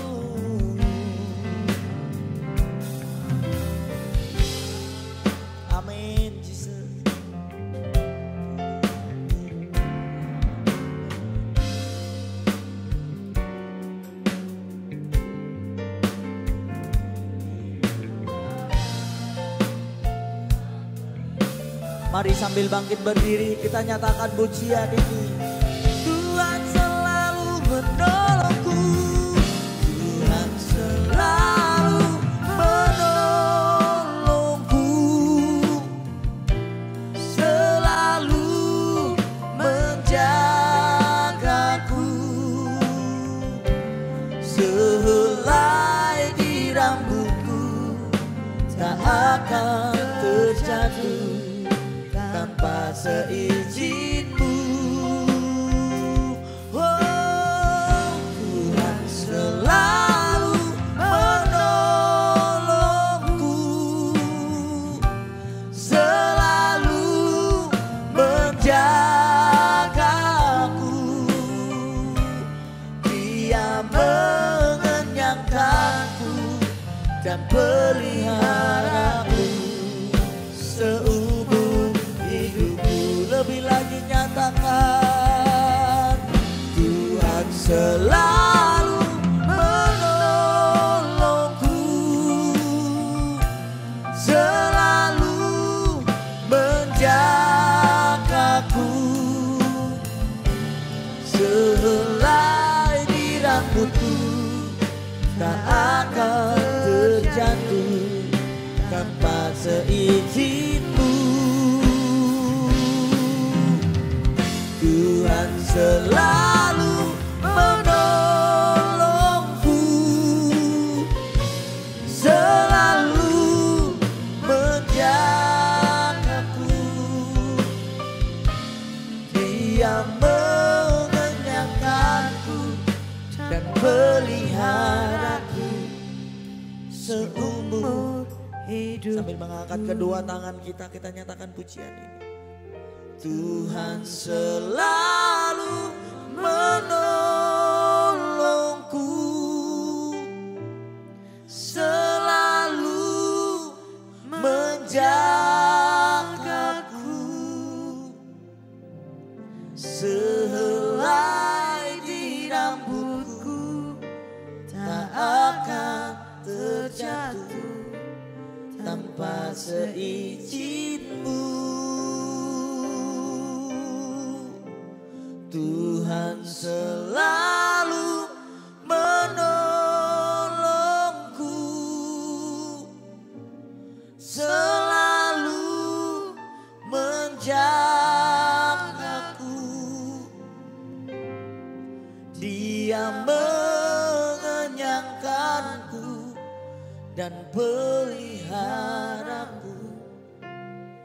Amin, Jesus. Mari sambil bangkit berdiri kita nyatakan pujian ini. Tuhan selalu menolongku, Tuhan selalu menolongku, selalu menjagaku, sehelai di rambutku tak akan terjatuh tanpa seizinku. Oh, Tuhan selalu menolongku, selalu menjagaku. Dia mengenyangkanku dan peliharaku seumur hidupku. Lebih lagi nyatakan, Tuhan selalu menolongku, selalu menjagaku, sehelai di rambutku tak akan terjatuh tanpa seizinku. Tuhan selalu menolongku, selalu menjagaku. Dia mengenyangkanku dan peliharaku seumur hidup. Sambil mengangkat kedua tangan kita, kita nyatakan pujian ini. Tuhan selalu menolongku, selalu menjagaku, sehelai di rambutku tak akan terjatuh tanpa seizinku. Tuhan selalu menolongku, selalu menjagaku. Dia mengenyangkanku dan peliharaku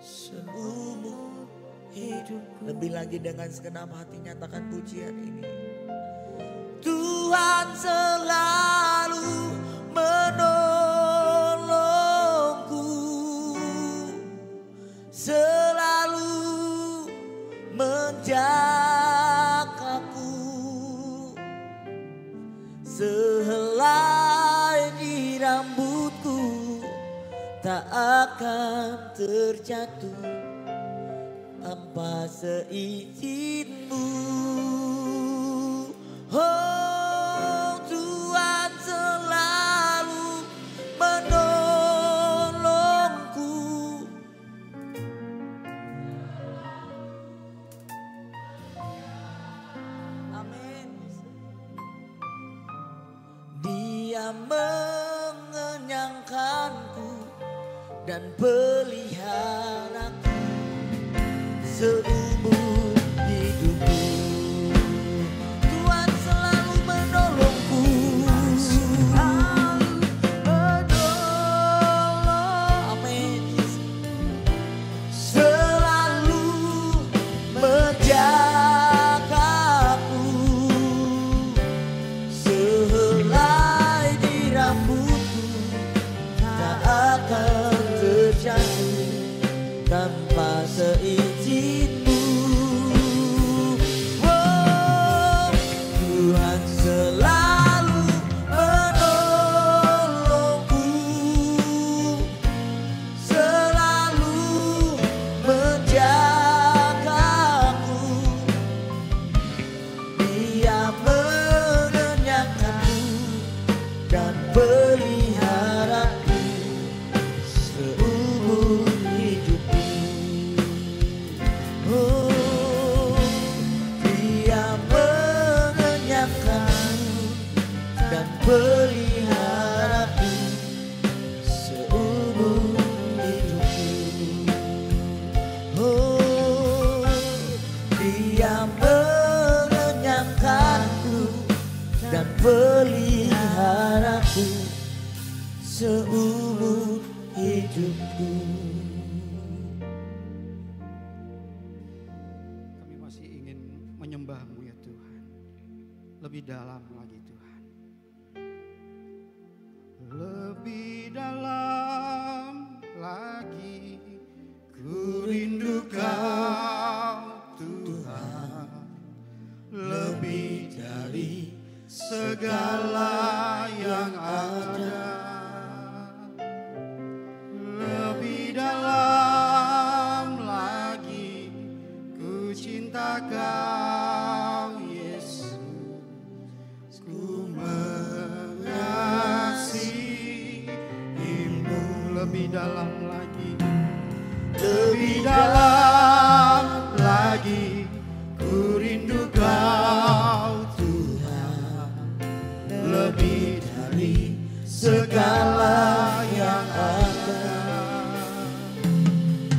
seumur hidupku. Lebih lagi dengan segenap hati nyatakan pujian ini. Tuhan selalu menolongku, selalu menjagaku, sehelai di rambutku tak akan terjatuh tanpa seizinku. Oh, Tuhan selalu menolongku. Amin. Dia mengenyangkanku dan peliharaku seumur hidupku. Tuhan selalu menolongku, selalu menolong, amin. Selalu menjagaku, sehelai di rambutku tak akan terjatuh tanpa seizinmu. Oh, Tuhan selalu menolongku, selalu menjagaku. Dia mengenyangkanku dan peliharaku seumur hidupku. Oh, Dia mengenyangkanku dan peliharaku seumur hidupku. Oh, Dia mengenyangkanku dan peliharaku seumur hidupku. Kami masih ingin menyembah-Mu ya Tuhan. Lebih dalam lagi Tuhan. Lebih dalam lagi ku rindu Kau Tuhan. Lebih dari segala yang ada. Lebih dalam lagi ku cinta Kau Yesus. Ku mengasihi-Mu. Lebih dalam lagi, lebih dalam lagi ku rindu Kau Tuhan. Lebih dari segala yang ada.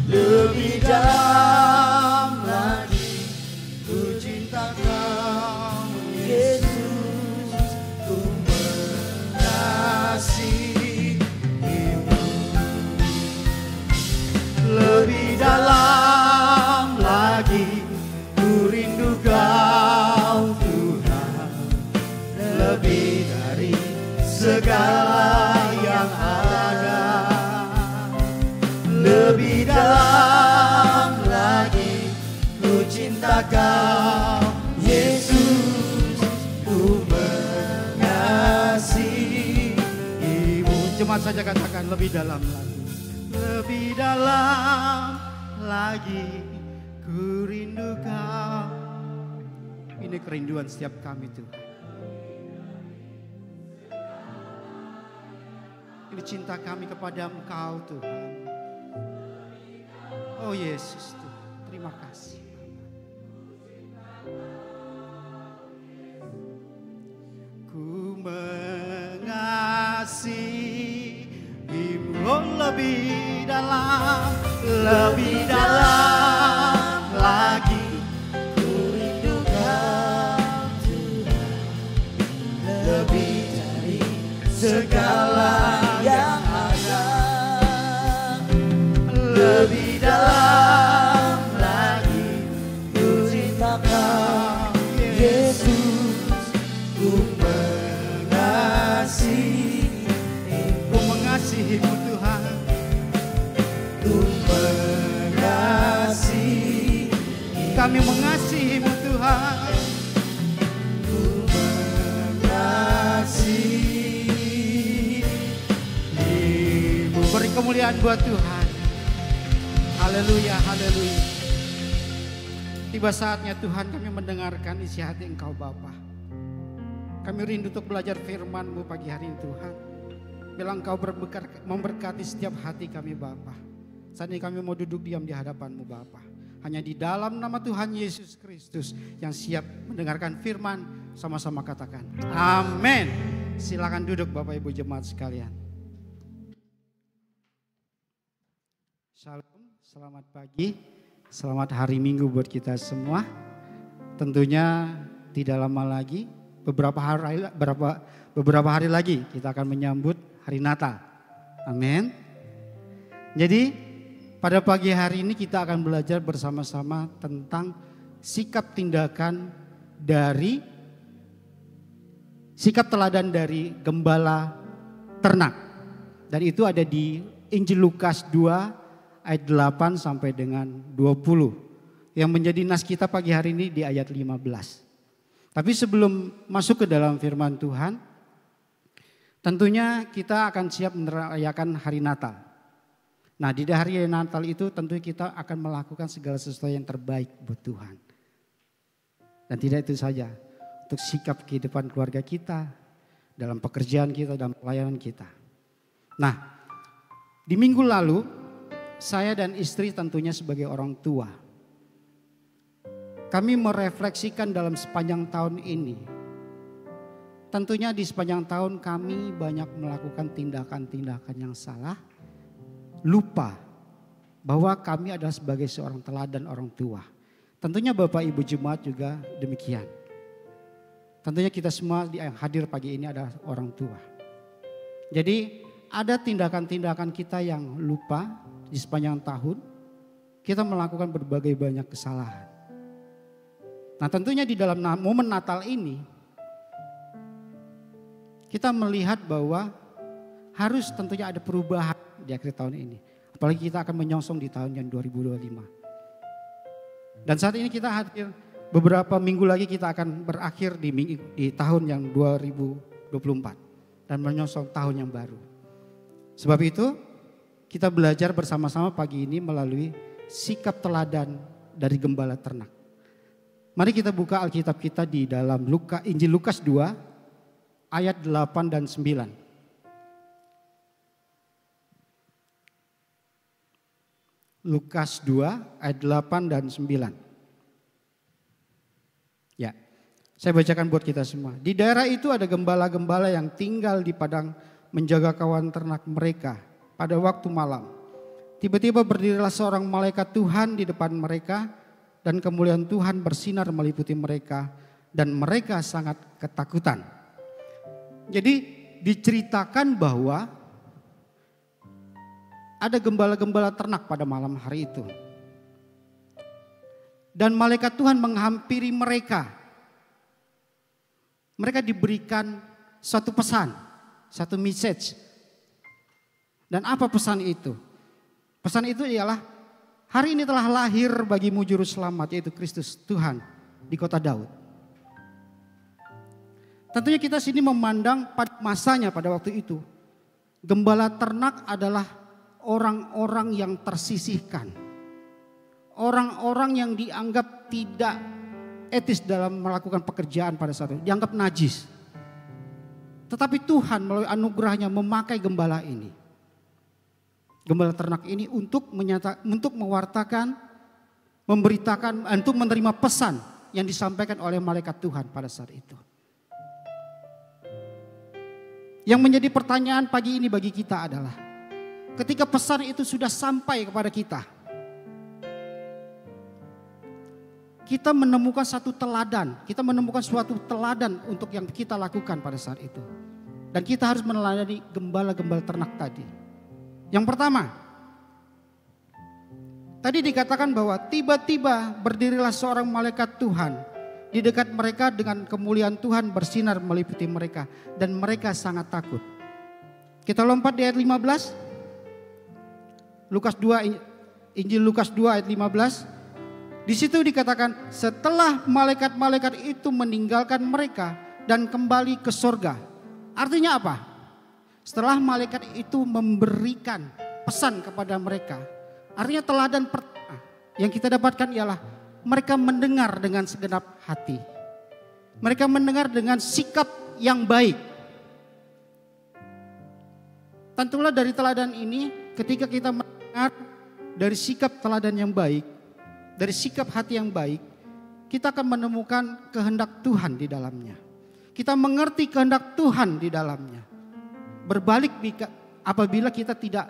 Lebih dalam lagi ku cinta Kau Yesus. Ku mengasihi-Mu. Lebih dalam lagi ku rindu Kau Tuhan. Lebih dari segala yang ada. Lebih dalam lagi ku cinta Kau Yesus. Ku mengasihi-Mu. Jemaat saja katakan lebih dalam lagi. Lebih dalam lagi ku rindu Kau. Ini kerinduan setiap kami Tuhan. Ini cinta kami kepada Engkau Tuhan. Oh Yesus Tuhan, terima kasih. Ku mengasihi-Mu. Oh, lebih dalam lagi ku rindu Kau Tuhan. Lebih dari segala yang ada. Lebih dalam lagi ku cinta Kau Yesus. Ku mengasihi-Mu Tuhan. Ku mengasihi. Kami mengasihi-Mu Tuhan. Ku mengasihi-Mu. Beri kemuliaan buat Tuhan. Haleluya, haleluya. Tiba saatnya Tuhan kami mendengarkan isi hati Engkau Bapa. Kami rindu untuk belajar firman-Mu pagi hari ini Tuhan. Bilang Engkau memberkati setiap hati kami Bapa. Saat ini kami mau duduk diam di hadapan-Mu Bapa. Hanya di dalam nama Tuhan Yesus Kristus yang siap mendengarkan firman, sama-sama katakan amin. Silakan duduk Bapak Ibu jemaat sekalian. Shalom, selamat pagi. Selamat hari Minggu buat kita semua. Tentunya tidak lama lagi, beberapa hari lagi kita akan menyambut hari Natal. Amin. Jadi pada pagi hari ini kita akan belajar bersama-sama tentang sikap teladan dari gembala ternak. Dan itu ada di Injil Lukas 2 ayat 8 sampai dengan 20. Yang menjadi nas kita pagi hari ini di ayat 15. Tapi sebelum masuk ke dalam firman Tuhan, tentunya kita akan siap merayakan hari Natal. Nah, di hari Natal itu tentunya kita akan melakukan segala sesuatu yang terbaik buat Tuhan. Dan tidak itu saja, untuk sikap kehidupan keluarga kita, dalam pekerjaan kita, dalam pelayanan kita. Nah, di minggu lalu saya dan istri tentunya sebagai orang tua, kami merefleksikan dalam sepanjang tahun ini. Tentunya di sepanjang tahun kami banyak melakukan tindakan-tindakan yang salah. Lupa bahwa kami adalah sebagai seorang teladan orang tua. Tentunya Bapak Ibu Jemaat juga demikian. Tentunya kita semua yang hadir pagi ini adalah orang tua. Jadi ada tindakan-tindakan kita yang lupa di sepanjang tahun. Kita melakukan berbagai banyak kesalahan. Nah, tentunya di dalam momen Natal ini kita melihat bahwa harus tentunya ada perubahan di akhir tahun ini. Apalagi kita akan menyongsong di tahun yang 2025. Dan saat ini kita hadir beberapa minggu lagi kita akan berakhir di tahun yang 2024. Dan menyongsong tahun yang baru. Sebab itu kita belajar bersama-sama pagi ini melalui sikap teladan dari gembala ternak. Mari kita buka Alkitab kita di dalam Injil Lukas 2 ayat 8 dan 9. Lukas 2 ayat 8 dan 9. Ya, saya bacakan buat kita semua. Di daerah itu ada gembala-gembala yang tinggal di padang menjaga kawan ternak mereka pada waktu malam. Tiba-tiba berdirilah seorang malaikat Tuhan di depan mereka dan kemuliaan Tuhan bersinar meliputi mereka dan mereka sangat ketakutan. Jadi diceritakan bahwa ada gembala-gembala ternak pada malam hari itu. Dan malaikat Tuhan menghampiri mereka. Mereka diberikan suatu pesan. Satu message. Dan apa pesan itu? Pesan itu ialah hari ini telah lahir bagimu juru selamat yaitu Kristus Tuhan di kota Daud. Tentunya kita sini memandang pada masanya pada waktu itu. Gembala ternak adalah orang-orang yang tersisihkan. Orang-orang yang dianggap tidak etis dalam melakukan pekerjaan pada saat itu. Dianggap najis. Tetapi Tuhan melalui anugerahnya memakai gembala ini. Gembala ternak ini untuk mewartakan, memberitakan, untuk menerima pesan yang disampaikan oleh malaikat Tuhan pada saat itu. Yang menjadi pertanyaan pagi ini bagi kita adalah, ketika pesan itu sudah sampai kepada kita, kita menemukan satu teladan, kita menemukan suatu teladan untuk yang kita lakukan pada saat itu. Dan kita harus meneladani gembala-gembala ternak tadi. Yang pertama, tadi dikatakan bahwa tiba-tiba berdirilah seorang malaikat Tuhan di dekat mereka dengan kemuliaan Tuhan bersinar meliputi mereka dan mereka sangat takut. Kita lompat di ayat 15. Injil Lukas 2 ayat 15. Di situ dikatakan setelah malaikat-malaikat itu meninggalkan mereka dan kembali ke sorga. Artinya apa? Setelah malaikat itu memberikan pesan kepada mereka. Artinya teladan pertama yang kita dapatkan ialah mereka mendengar dengan segenap hati. Mereka mendengar dengan sikap yang baik. Tentulah dari teladan ini ketika kita mendengar dari sikap teladan yang baik, dari sikap hati yang baik, kita akan menemukan kehendak Tuhan di dalamnya. Kita mengerti kehendak Tuhan di dalamnya. Berbalik apabila kita tidak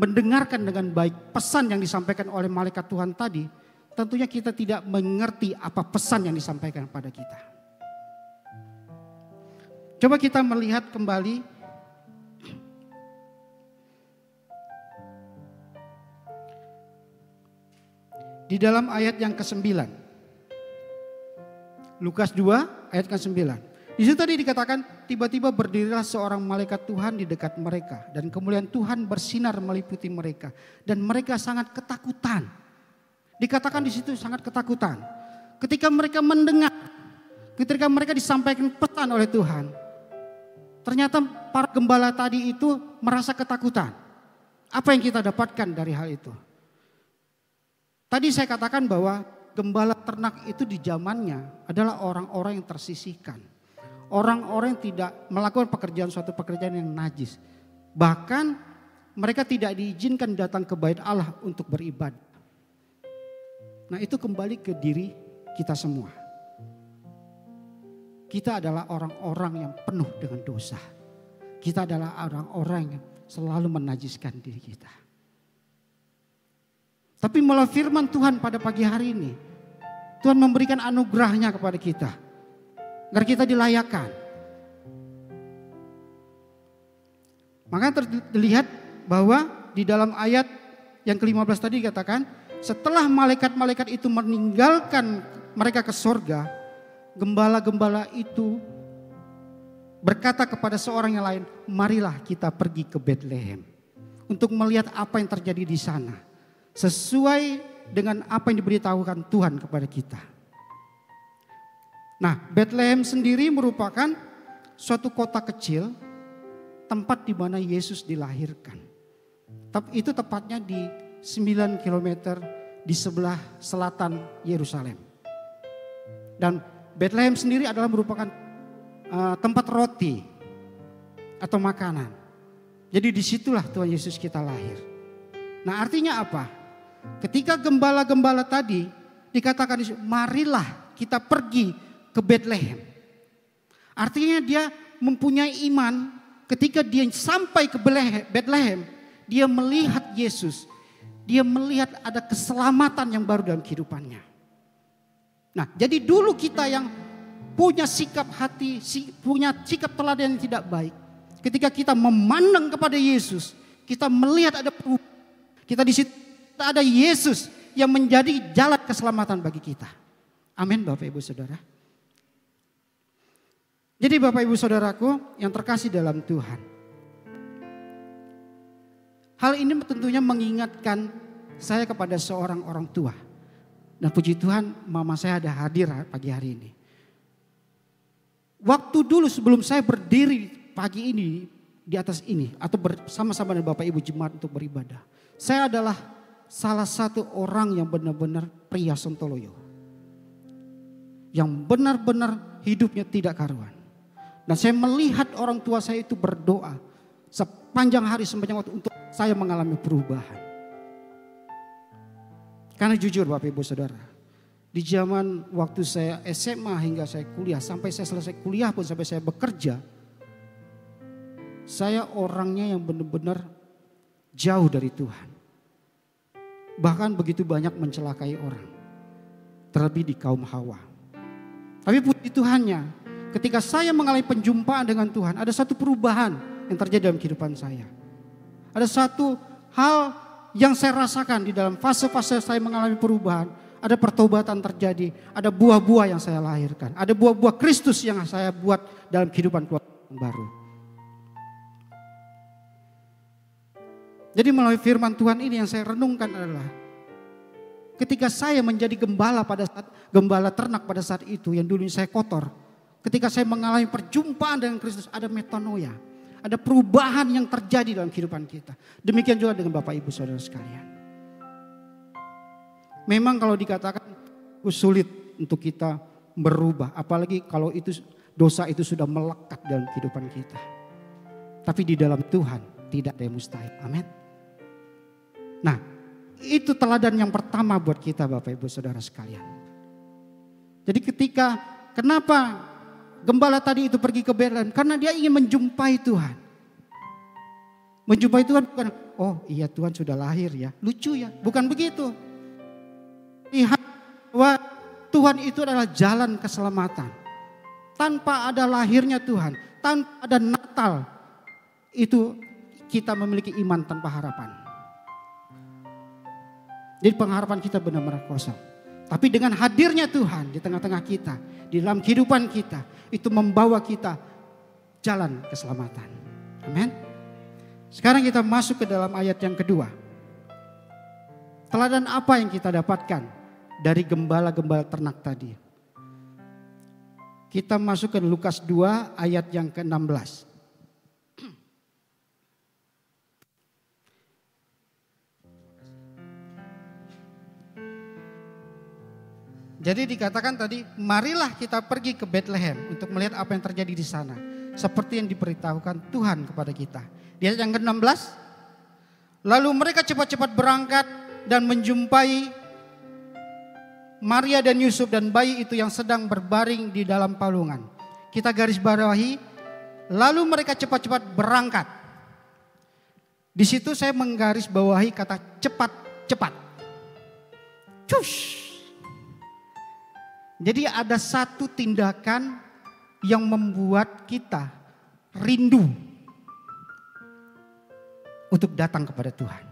mendengarkan dengan baik pesan yang disampaikan oleh malaikat Tuhan tadi, tentunya kita tidak mengerti apa pesan yang disampaikan kepada kita. Coba kita melihat kembali di dalam ayat yang ke-9. Lukas 2 ayat ke-9. Di situ tadi dikatakan tiba-tiba berdirilah seorang malaikat Tuhan di dekat mereka. Dan kemuliaan Tuhan bersinar meliputi mereka. Dan mereka sangat ketakutan. Dikatakan di situ sangat ketakutan. Ketika mereka mendengar, ketika mereka disampaikan pesan oleh Tuhan. Ternyata para gembala tadi itu merasa ketakutan. Apa yang kita dapatkan dari hal itu? Tadi saya katakan bahwa gembala ternak itu di zamannya adalah orang-orang yang tersisihkan. Orang-orang yang tidak melakukan suatu pekerjaan yang najis. Bahkan mereka tidak diizinkan datang ke bait Allah untuk beribadah. Nah itu kembali ke diri kita semua. Kita adalah orang-orang yang penuh dengan dosa. Kita adalah orang-orang yang selalu menajiskan diri kita. Tapi melalui firman Tuhan pada pagi hari ini, Tuhan memberikan anugerahnya kepada kita. Agar kita dilayakkan. Maka terlihat bahwa di dalam ayat yang ke-15 tadi dikatakan, setelah malaikat-malaikat itu meninggalkan mereka ke sorga, gembala-gembala itu berkata kepada seorang yang lain, marilah kita pergi ke Betlehem untuk melihat apa yang terjadi di sana. Sesuai dengan apa yang diberitahukan Tuhan kepada kita. Nah, Betlehem sendiri merupakan suatu kota kecil, tempat di mana Yesus dilahirkan. Itu tepatnya di 9 km di sebelah selatan Yerusalem. Dan Betlehem sendiri adalah merupakan tempat roti atau makanan. Jadi disitulah Tuhan Yesus kita lahir. Nah artinya apa? Ketika gembala-gembala tadi dikatakan, marilah kita pergi ke Betlehem. Artinya dia mempunyai iman ketika dia sampai ke Betlehem. Dia melihat Yesus. Dia melihat ada keselamatan yang baru dalam kehidupannya. Nah jadi dulu kita yang punya sikap hati, punya sikap teladan yang tidak baik. Ketika kita memandang kepada Yesus, kita melihat ada perubahan. Kita di situ ada Yesus yang menjadi jalan keselamatan bagi kita. Amin Bapak Ibu Saudara. Jadi Bapak Ibu Saudaraku yang terkasih dalam Tuhan. Hal ini tentunya mengingatkan saya kepada seorang orang tua. Dan puji Tuhan mama saya ada hadir pagi hari ini. Waktu dulu sebelum saya berdiri pagi ini di atas ini atau bersama-sama dengan Bapak Ibu jemaat untuk beribadah. Saya adalah salah satu orang yang benar-benar pria sontoloyo. Yang benar-benar hidupnya tidak karuan. Dan saya melihat orang tua saya itu berdoa sepanjang hari sepanjang waktu untuk saya mengalami perubahan. Karena jujur Bapak Ibu Saudara, di zaman waktu saya SMA hingga saya kuliah, sampai saya selesai kuliah pun sampai saya bekerja, saya orangnya yang benar-benar jauh dari Tuhan. Bahkan begitu banyak mencelakai orang, terlebih di kaum Hawa. Tapi puji Tuhannya, ketika saya mengalami penjumpaan dengan Tuhan, ada satu perubahan yang terjadi dalam kehidupan saya. Ada satu hal yang saya rasakan di dalam fase-fase saya mengalami perubahan. Ada pertobatan terjadi, ada buah-buah yang saya lahirkan. Ada buah-buah Kristus yang saya buat dalam kehidupan keluarga yang baru. Jadi melalui firman Tuhan ini yang saya renungkan adalah ketika saya menjadi gembala ternak pada saat itu yang dulunya saya kotor. Ketika saya mengalami perjumpaan dengan Kristus, ada metanoia. Ada perubahan yang terjadi dalam kehidupan kita. Demikian juga dengan Bapak Ibu Saudara sekalian. Memang kalau dikatakan sulit untuk kita berubah. Apalagi kalau dosa itu sudah melekat dalam kehidupan kita. Tapi di dalam Tuhan tidak ada yang mustahil. Amin. Nah itu teladan yang pertama buat kita Bapak Ibu Saudara sekalian. Jadi kenapa gembala tadi itu pergi ke Betlehem? Karena dia ingin menjumpai Tuhan. Menjumpai Tuhan bukan, oh iya Tuhan sudah lahir ya. Lucu ya, bukan begitu. Lihat bahwa Tuhan itu adalah jalan keselamatan. Tanpa ada lahirnya Tuhan, tanpa ada Natal, itu kita memiliki iman tanpa harapan. Jadi pengharapan kita benar-benar kosong. Tapi dengan hadirnya Tuhan di tengah-tengah kita, di dalam kehidupan kita, itu membawa kita jalan keselamatan. Amin. Sekarang kita masuk ke dalam ayat yang kedua. Teladan apa yang kita dapatkan dari gembala-gembala ternak tadi? Kita masuk ke Lukas 2 ayat yang ke-16. Jadi dikatakan tadi, marilah kita pergi ke Bethlehem untuk melihat apa yang terjadi di sana. Seperti yang diberitahukan Tuhan kepada kita. Di ayat yang ke-16, lalu mereka cepat-cepat berangkat dan menjumpai Maria dan Yusuf dan bayi itu yang sedang berbaring di dalam palungan. Kita garis bawahi, lalu mereka cepat-cepat berangkat. Di situ saya menggaris bawahi kata cepat-cepat. Cush. Jadi ada satu tindakan yang membuat kita rindu untuk datang kepada Tuhan.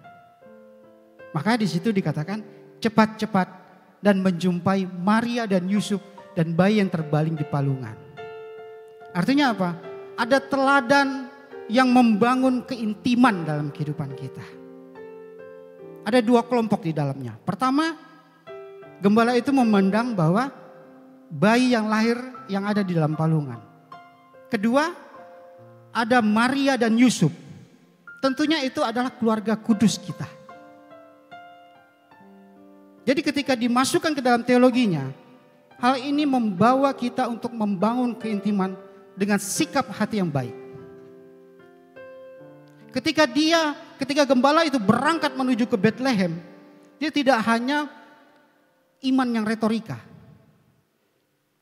Makanya di situ dikatakan cepat-cepat dan menjumpai Maria dan Yusuf dan bayi yang terbaring di palungan. Artinya apa? Ada teladan yang membangun keintiman dalam kehidupan kita. Ada dua kelompok di dalamnya. Pertama, gembala itu memandang bahwa bayi yang lahir yang ada di dalam palungan. Kedua, ada Maria dan Yusuf. Tentunya itu adalah keluarga kudus kita. Jadi ketika dimasukkan ke dalam teologinya, hal ini membawa kita untuk membangun keintiman dengan sikap hati yang baik. Ketika gembala itu berangkat menuju ke Bethlehem, dia tidak hanya iman yang retorika,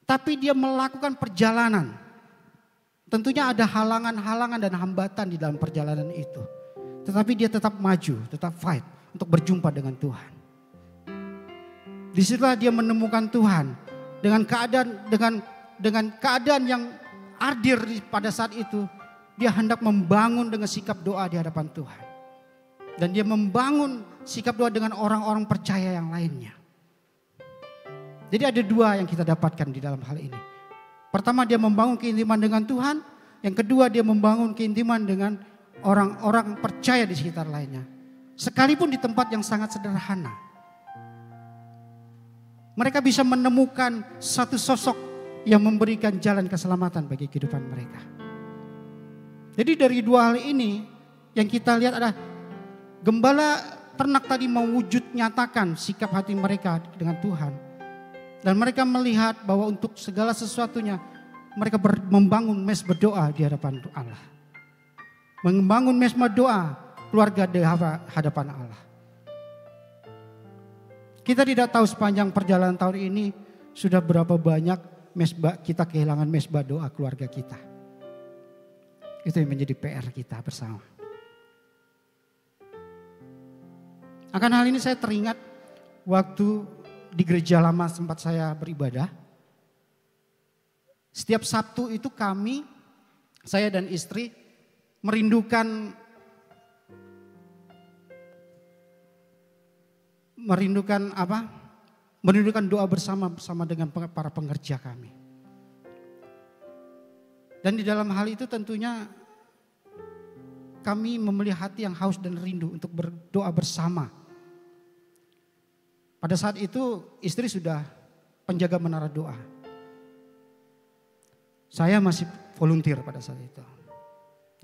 tapi dia melakukan perjalanan. Tentunya ada halangan-halangan dan hambatan di dalam perjalanan itu. Tetapi dia tetap maju, tetap fight untuk berjumpa dengan Tuhan. Disitulah dia menemukan Tuhan dengan keadaan yang hadir pada saat itu. Dia hendak membangun dengan sikap doa di hadapan Tuhan. Dan dia membangun sikap doa dengan orang-orang percaya yang lainnya. Jadi ada dua yang kita dapatkan di dalam hal ini. Pertama, dia membangun keintiman dengan Tuhan. Yang kedua, dia membangun keintiman dengan orang-orang percaya di sekitar lainnya. Sekalipun di tempat yang sangat sederhana. Mereka bisa menemukan satu sosok yang memberikan jalan keselamatan bagi kehidupan mereka. Jadi dari dua hal ini yang kita lihat adalah gembala ternak tadi mewujud nyatakan sikap hati mereka dengan Tuhan. Dan mereka melihat bahwa untuk segala sesuatunya mereka membangun mezbah doa di hadapan Allah. Membangun mezbah doa keluarga di hadapan Allah. Kita tidak tahu sepanjang perjalanan tahun ini sudah berapa banyak mezbah kita kehilangan mezbah doa keluarga kita. Itu yang menjadi PR kita bersama. Akan hal ini saya teringat waktu di gereja lama tempat saya beribadah. Setiap Sabtu itu saya dan istri merindukan doa bersama dengan para pengerja kami. Dan di dalam hal itu tentunya kami memiliki hati yang haus dan rindu untuk berdoa bersama. Pada saat itu istri sudah penjaga menara doa. Saya masih volunteer pada saat itu.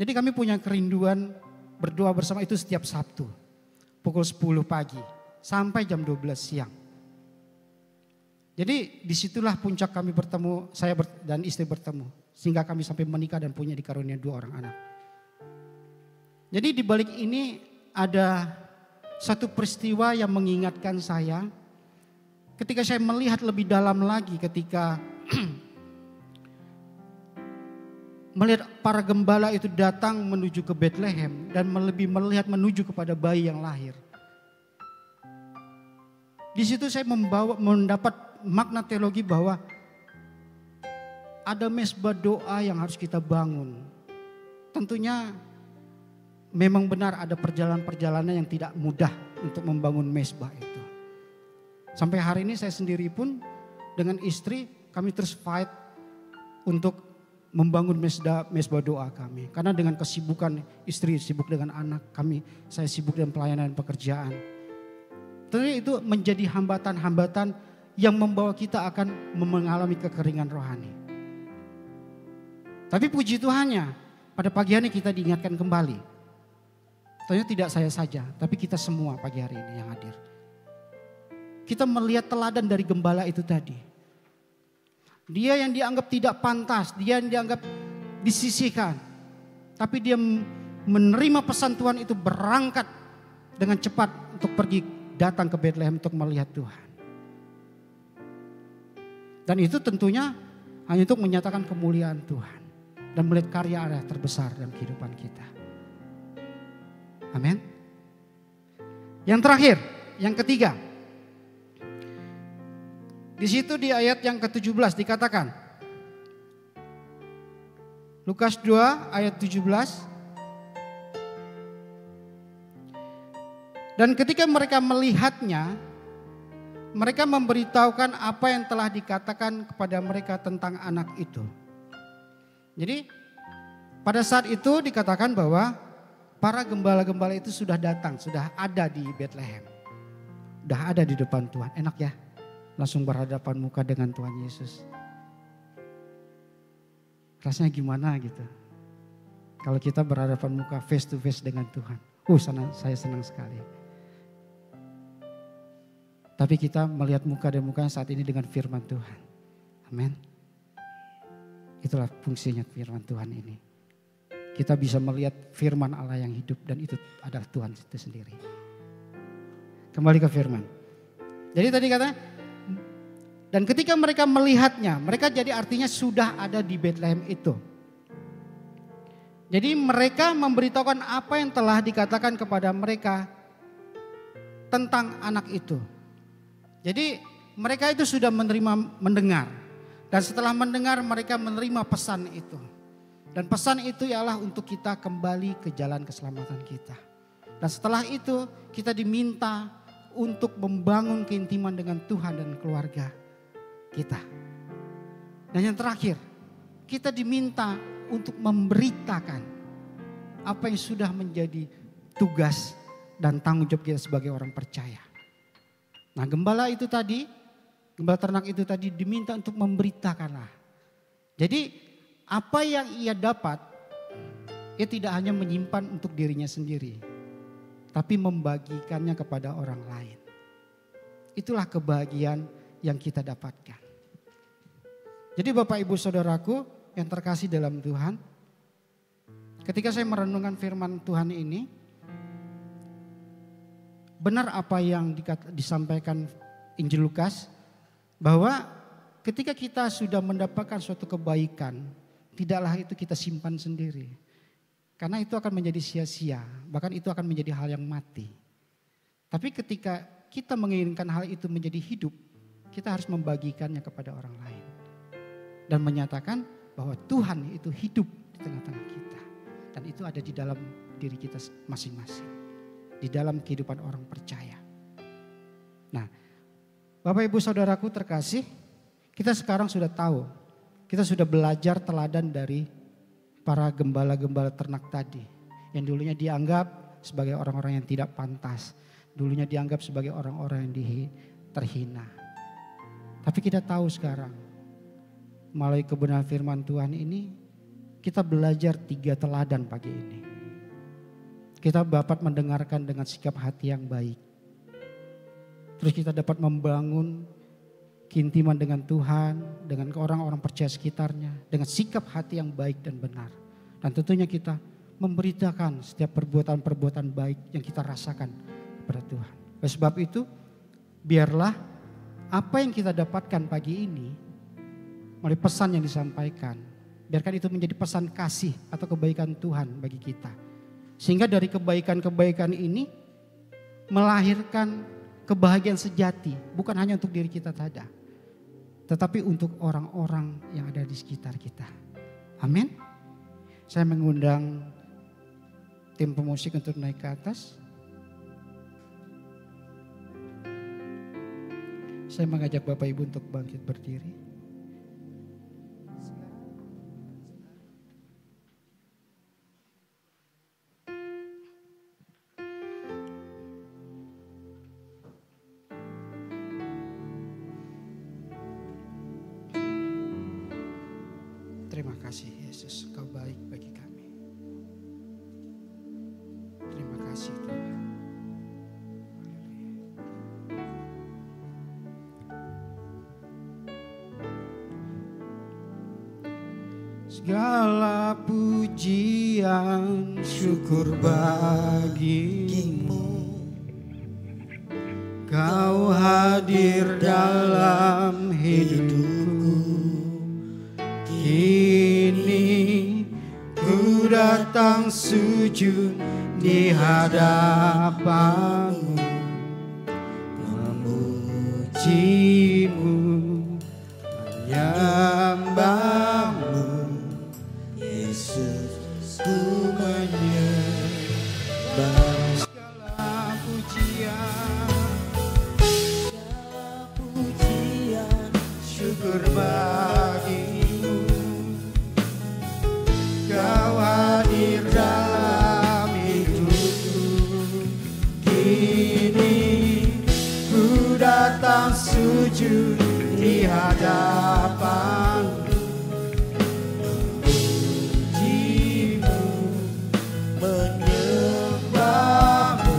Jadi kami punya kerinduan berdoa bersama itu setiap Sabtu. Pukul 10 pagi sampai jam 12 siang. Jadi disitulah puncak kami bertemu, saya dan istri bertemu. Sehingga kami sampai menikah dan punya dikarunia 2 orang anak. Jadi di balik ini ada satu peristiwa yang mengingatkan saya. Ketika saya melihat lebih dalam lagi ketika melihat para gembala itu datang menuju ke Bethlehem dan lebih melihat menuju kepada bayi yang lahir. Di situ saya mendapat makna teologi bahwa ada mesbah doa yang harus kita bangun. Tentunya memang benar ada perjalanan-perjalanan yang tidak mudah untuk membangun mesbah itu. Sampai hari ini saya sendiri pun dengan istri kami terus fight untuk membangun mesbah doa kami. Karena dengan kesibukan istri sibuk dengan anak, saya sibuk dengan pelayanan dan pekerjaan. Tentunya itu menjadi hambatan-hambatan yang membawa kita akan mengalami kekeringan rohani. Tapi puji Tuhannya, pada pagi hari kita diingatkan kembali. Tentunya tidak saya saja, tapi kita semua pagi hari ini yang hadir. Kita melihat teladan dari gembala itu tadi. Dia yang dianggap tidak pantas, dia yang dianggap disisihkan. Tapi dia menerima pesan Tuhan itu, berangkat dengan cepat untuk pergi datang ke Bethlehem untuk melihat Tuhan. Dan itu tentunya hanya untuk menyatakan kemuliaan Tuhan. Dan melihat karya Allah terbesar dalam kehidupan kita. Amin. Yang terakhir, yang ketiga. Di situ di ayat yang ke-17 dikatakan. Lukas 2 ayat 17. Dan ketika mereka melihatnya, mereka memberitahukan apa yang telah dikatakan kepada mereka tentang anak itu. Jadi pada saat itu dikatakan bahwa para gembala-gembala itu sudah datang, sudah ada di Bethlehem. Sudah ada di depan Tuhan. Enak ya, langsung berhadapan muka dengan Tuhan Yesus. Rasanya gimana gitu. Kalau kita berhadapan muka face to face dengan Tuhan. Saya senang sekali. Tapi kita melihat muka dan mukanya saat ini dengan firman Tuhan. Amin. Itulah fungsinya firman Tuhan ini. Kita bisa melihat firman Allah yang hidup dan itu adalah Tuhan itu sendiri. Kembali ke firman. Jadi tadi katanya, dan ketika mereka melihatnya, mereka jadi artinya sudah ada di Bethlehem itu. Jadi mereka memberitahukan apa yang telah dikatakan kepada mereka tentang anak itu. Jadi mereka itu sudah mendengar. Dan setelah mendengar mereka menerima pesan itu. Dan pesan itu ialah untuk kita kembali ke jalan keselamatan kita. Dan setelah itu kita diminta untuk membangun keintiman dengan Tuhan dan keluarga kita. Dan yang terakhir, kita diminta untuk memberitakan apa yang sudah menjadi tugas dan tanggung jawab kita sebagai orang percaya. Nah, gembala ternak itu tadi diminta untuk memberitakanlah. Jadi apa yang ia dapat, ia tidak hanya menyimpan untuk dirinya sendiri, tapi membagikannya kepada orang lain. Itulah kebahagiaan yang kita dapatkan. Jadi Bapak Ibu Saudaraku yang terkasih dalam Tuhan, ketika saya merenungkan firman Tuhan ini, benar apa yang disampaikan Injil Lukas, bahwa ketika kita sudah mendapatkan suatu kebaikan, tidaklah itu kita simpan sendiri. Karena itu akan menjadi sia-sia, bahkan itu akan menjadi hal yang mati. Tapi ketika kita menginginkan hal itu menjadi hidup, kita harus membagikannya kepada orang lain. Dan menyatakan bahwa Tuhan itu hidup di tengah-tengah kita. Dan itu ada di dalam diri kita masing-masing. Di dalam kehidupan orang percaya. Nah, Bapak Ibu Saudaraku terkasih, kita sekarang sudah tahu, kita sudah belajar teladan dari para gembala-gembala ternak tadi. Yang dulunya dianggap sebagai orang-orang yang tidak pantas. Dulunya dianggap sebagai orang-orang yang terhina. Tapi kita tahu sekarang, melalui kebenaran firman Tuhan ini, kita belajar 3 teladan pagi ini. Kita dapat mendengarkan dengan sikap hati yang baik. Terus kita dapat membangun keintiman dengan Tuhan, dengan orang-orang percaya sekitarnya, dengan sikap hati yang baik dan benar. Dan tentunya kita memberitakan setiap perbuatan-perbuatan baik yang kita rasakan kepada Tuhan. Oleh sebab itu, biarlah apa yang kita dapatkan pagi ini, melalui pesan yang disampaikan, biarkan itu menjadi pesan kasih atau kebaikan Tuhan bagi kita. Sehingga dari kebaikan-kebaikan ini melahirkan kebahagiaan sejati bukan hanya untuk diri kita saja, tetapi untuk orang-orang yang ada di sekitar kita. Amin. Saya mengundang tim pemusik untuk naik ke atas. Saya mengajak Bapak Ibu untuk bangkit berdiri. Terima kasih Yesus, Kau baik bagi kami. Terima kasih Tuhan. Segala pujian syukur bagimu, Kau hadir dalam hidupku. Kini ku datang sujud di hadapanmu, memujimu, menyembahmu. Yesus, ku menyembah. Segala pujian syukur bagimu, Kau hadir dalam hidupku. Kini ku datang sujud di hadapanmu, memujimu, menyembahmu.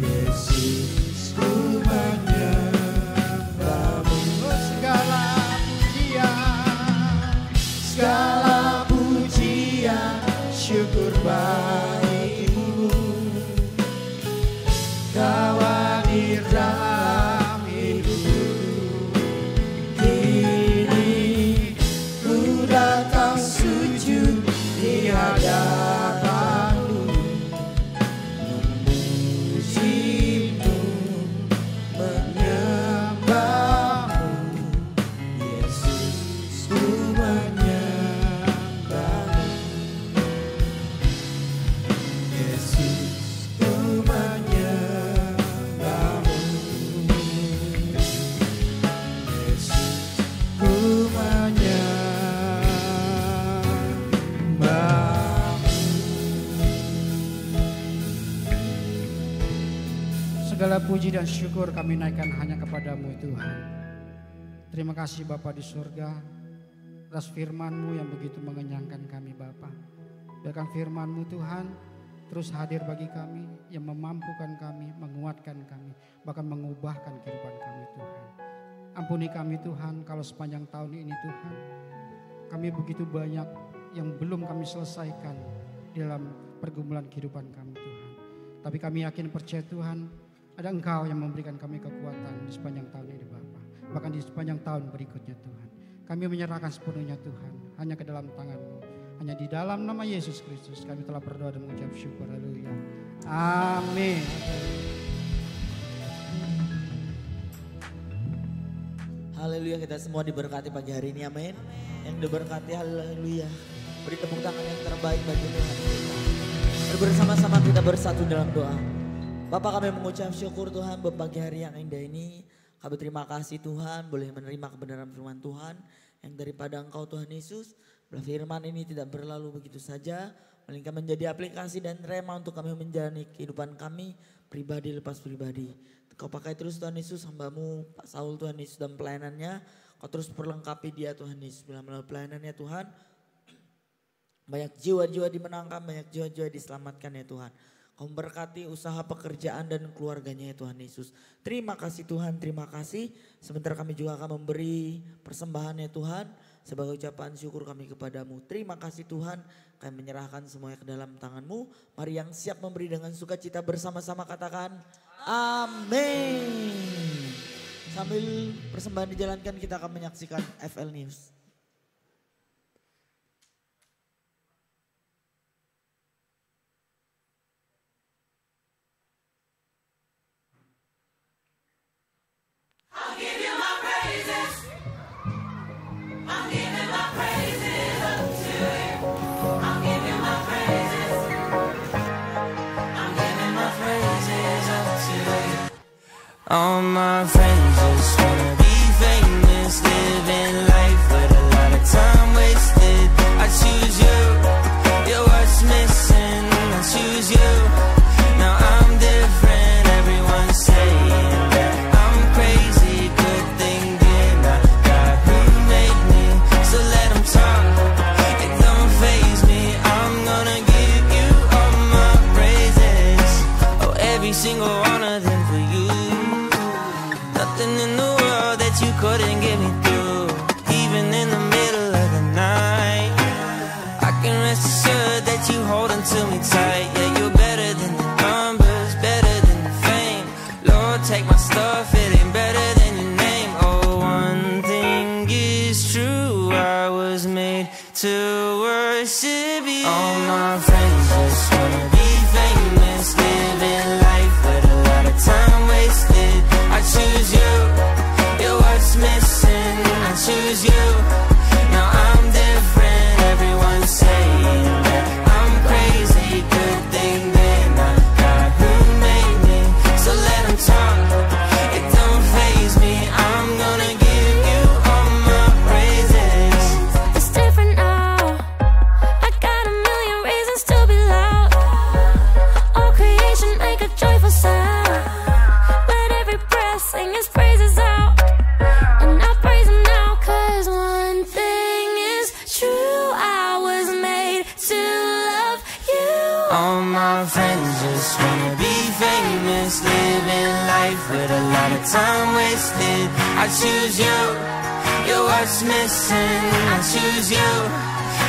Yesus, ku menyembahmu. Segala pujian syukur bagimu, Kau hadir dalam hidupku. Kini ku datang sujud di hadapanmu, memujimu, menyembahmu. Yesus, ku menyembahmu. Yesus, ku menyembahmu. Yesus, ku menyembahmu. Segala puji dan syukur kami naikkan hanya kepadamu Tuhan. Terima kasih Bapa di surga atas firman-Mu yang begitu mengenyangkan kami Bapa. Biarkan firman-Mu Tuhan terus hadir bagi kami, yang memampukan kami, menguatkan kami, bahkan mengubahkan kehidupan kami Tuhan. Ampuni kami Tuhan kalau sepanjang tahun ini Tuhan, kami begitu banyak yang belum kami selesaikan dalam pergumulan kehidupan kami Tuhan. Tapi kami yakin percaya Tuhan, ada Engkau yang memberikan kami kekuatan di sepanjang tahun ini Bapa. Bahkan di sepanjang tahun berikutnya Tuhan. Kami menyerahkan sepenuhnya Tuhan, hanya ke dalam tangan-Mu. Hanya di dalam nama Yesus Kristus kami telah berdoa dan mengucap syukur. Haleluya. Amin. Haleluya, kita semua diberkati pagi hari ini, amin. Yang diberkati, haleluya. Beri tepuk tangan yang terbaik bagi Tuhan kita. Mari bersama-sama kita bersatu dalam doa. Bapak, kami mengucap syukur Tuhan buat pagi hari yang indah ini. Kami terima kasih Tuhan boleh menerima kebenaran firman Tuhan yang daripada Engkau Tuhan Yesus. Bila firman ini tidak berlalu begitu saja, melainkan menjadi aplikasi dan rema untuk kami menjalani kehidupan kami pribadi lepas pribadi. Kau pakai terus Tuhan Yesus hamba-Mu Pak Saul Tuhan Yesus dan pelayanannya. Kau terus perlengkapi dia Tuhan Yesus bila melalui pelayanannya Tuhan. Banyak jiwa-jiwa dimenangkan, banyak jiwa-jiwa diselamatkan ya Tuhan. Kau memberkati usaha pekerjaan dan keluarganya ya Tuhan Yesus. Terima kasih Tuhan, terima kasih. Sebentar kami juga akan memberi persembahan ya Tuhan. Sebagai ucapan syukur kami kepadamu. Terima kasih Tuhan, kami menyerahkan semuanya ke dalam tangan-Mu. Mari yang siap memberi dengan sukacita bersama-sama katakan amin. Sambil persembahan dijalankan kita akan menyaksikan FL News. All my friends just wanna be famous, living life with a lot of time wasted. I choose you, you're what's missing. I choose you, now I'm different. Everyone's saying that I'm crazy, good thing then I got who made me. So let them talk, it don't faze me. I'm gonna give you all my praises. Oh, every single one of them for you. Nothing in the world that you couldn't get me through. Even in the middle of the night, I can rest assured that you holding to me tight. Yeah, you're better than the numbers, better than the fame. Lord, take my stuff, it ain't better than your name. Oh, one thing is true, I was made to worship you. All my friends just wanna be famous, living life with a lot of time wasted. I choose you, you're what's missing. I choose you, now I'm different. Everyone's saying that I'm crazy, good thing then I got who made me. So let them talk, it don't faze me. I'm gonna give you all my praises. It's different now, I got a million reasons to be loud. All creation make a joyful sound. Let every breath sing his praises out. And I praise him now, cause one thing is true, I was made to love you. All my friends just wanna be famous, living life with a lot of time wasted. I choose you, you're what's missing. I choose you,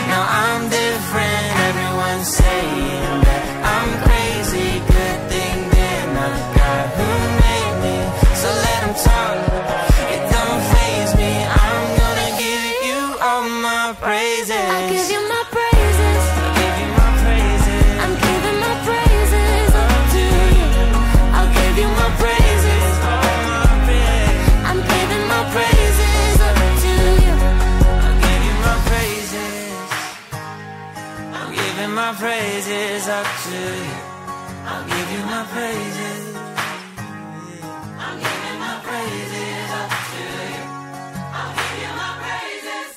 now I'm different. Everyone's saying that I'm crazy, good thing then I got who made me. So let them talk, it don't faze me. I'm gonna give you all my praises. I give you my praises, I give you my praises. I'm giving my praises up to you. I'll give you my praises, I'm giving my praises up to you. I'll give you my praises. I'm giving my praises up to you. I'll give you my praises. I'm giving my praises up to you. I'll give you my praises.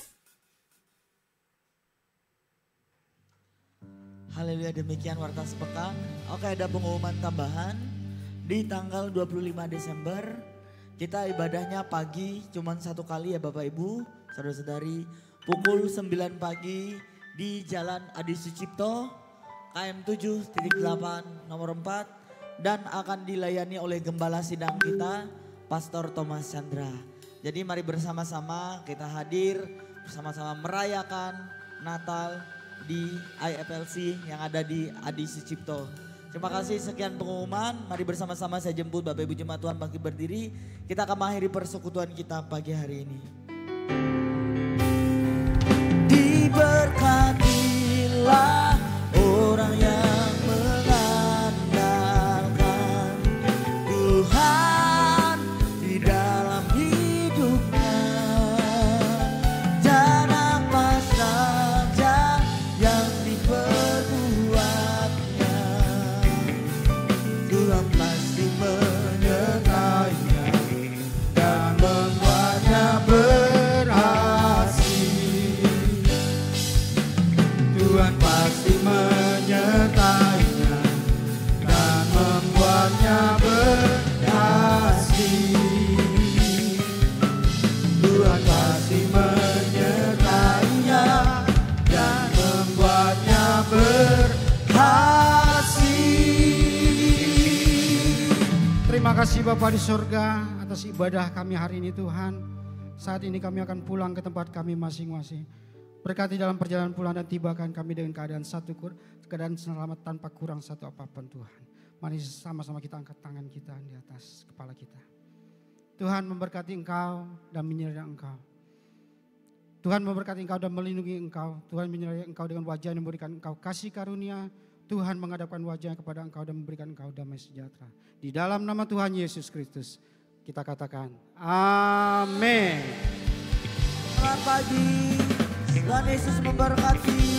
Haleluya, demikian warta sepekan. Oke, ada pengumuman tambahan. Di tanggal 25 Desember kita ibadahnya pagi cuman satu kali ya Bapak Ibu, saudara-saudari. Pukul 9 pagi di Jalan Adi Sucipto, KM 7.8 nomor 4. Dan akan dilayani oleh Gembala Sidang kita, Pastor Thomas Chandra. Jadi mari bersama-sama kita hadir, bersama-sama merayakan Natal di IFLC yang ada di Adi Sucipto. Terima kasih, sekian pengumuman. Mari bersama-sama saya jemput Bapak Ibu Jemaat Tuhan bangkit berdiri. Kita akan mengakhiri persekutuan kita pagi hari ini. Diberkatilah orang yang mengandalkan Tuhan di dalam hidupnya. Dan apa saja yang diperbuatnya, Tuhan pasti menyertainya dan membuatnya berhasil. Tuhan pasti menyertainya dan membuatnya berhasil. Tuhan pasti menyertainya dan membuatnya berhasil. Terima kasih Bapa di sorga atas ibadah kami hari ini Tuhan. Saat ini kami akan pulang ke tempat kami masing-masing. Berkati dalam perjalanan pulang dan tibakan kami dengan keadaan keadaan selamat tanpa kurang satu apapun Tuhan. Mari sama-sama kita angkat tangan kita di atas kepala kita. Tuhan memberkati Engkau dan menyertai Engkau. Tuhan memberkati Engkau dan melindungi Engkau. Tuhan menyertai Engkau dengan wajah yang memberikan Engkau kasih karunia. Tuhan menghadapkan wajahnya kepada Engkau dan memberikan Engkau damai sejahtera. Di dalam nama Tuhan Yesus Kristus kita katakan amin. Selamat pagi, Tuhan Yesus memberkati.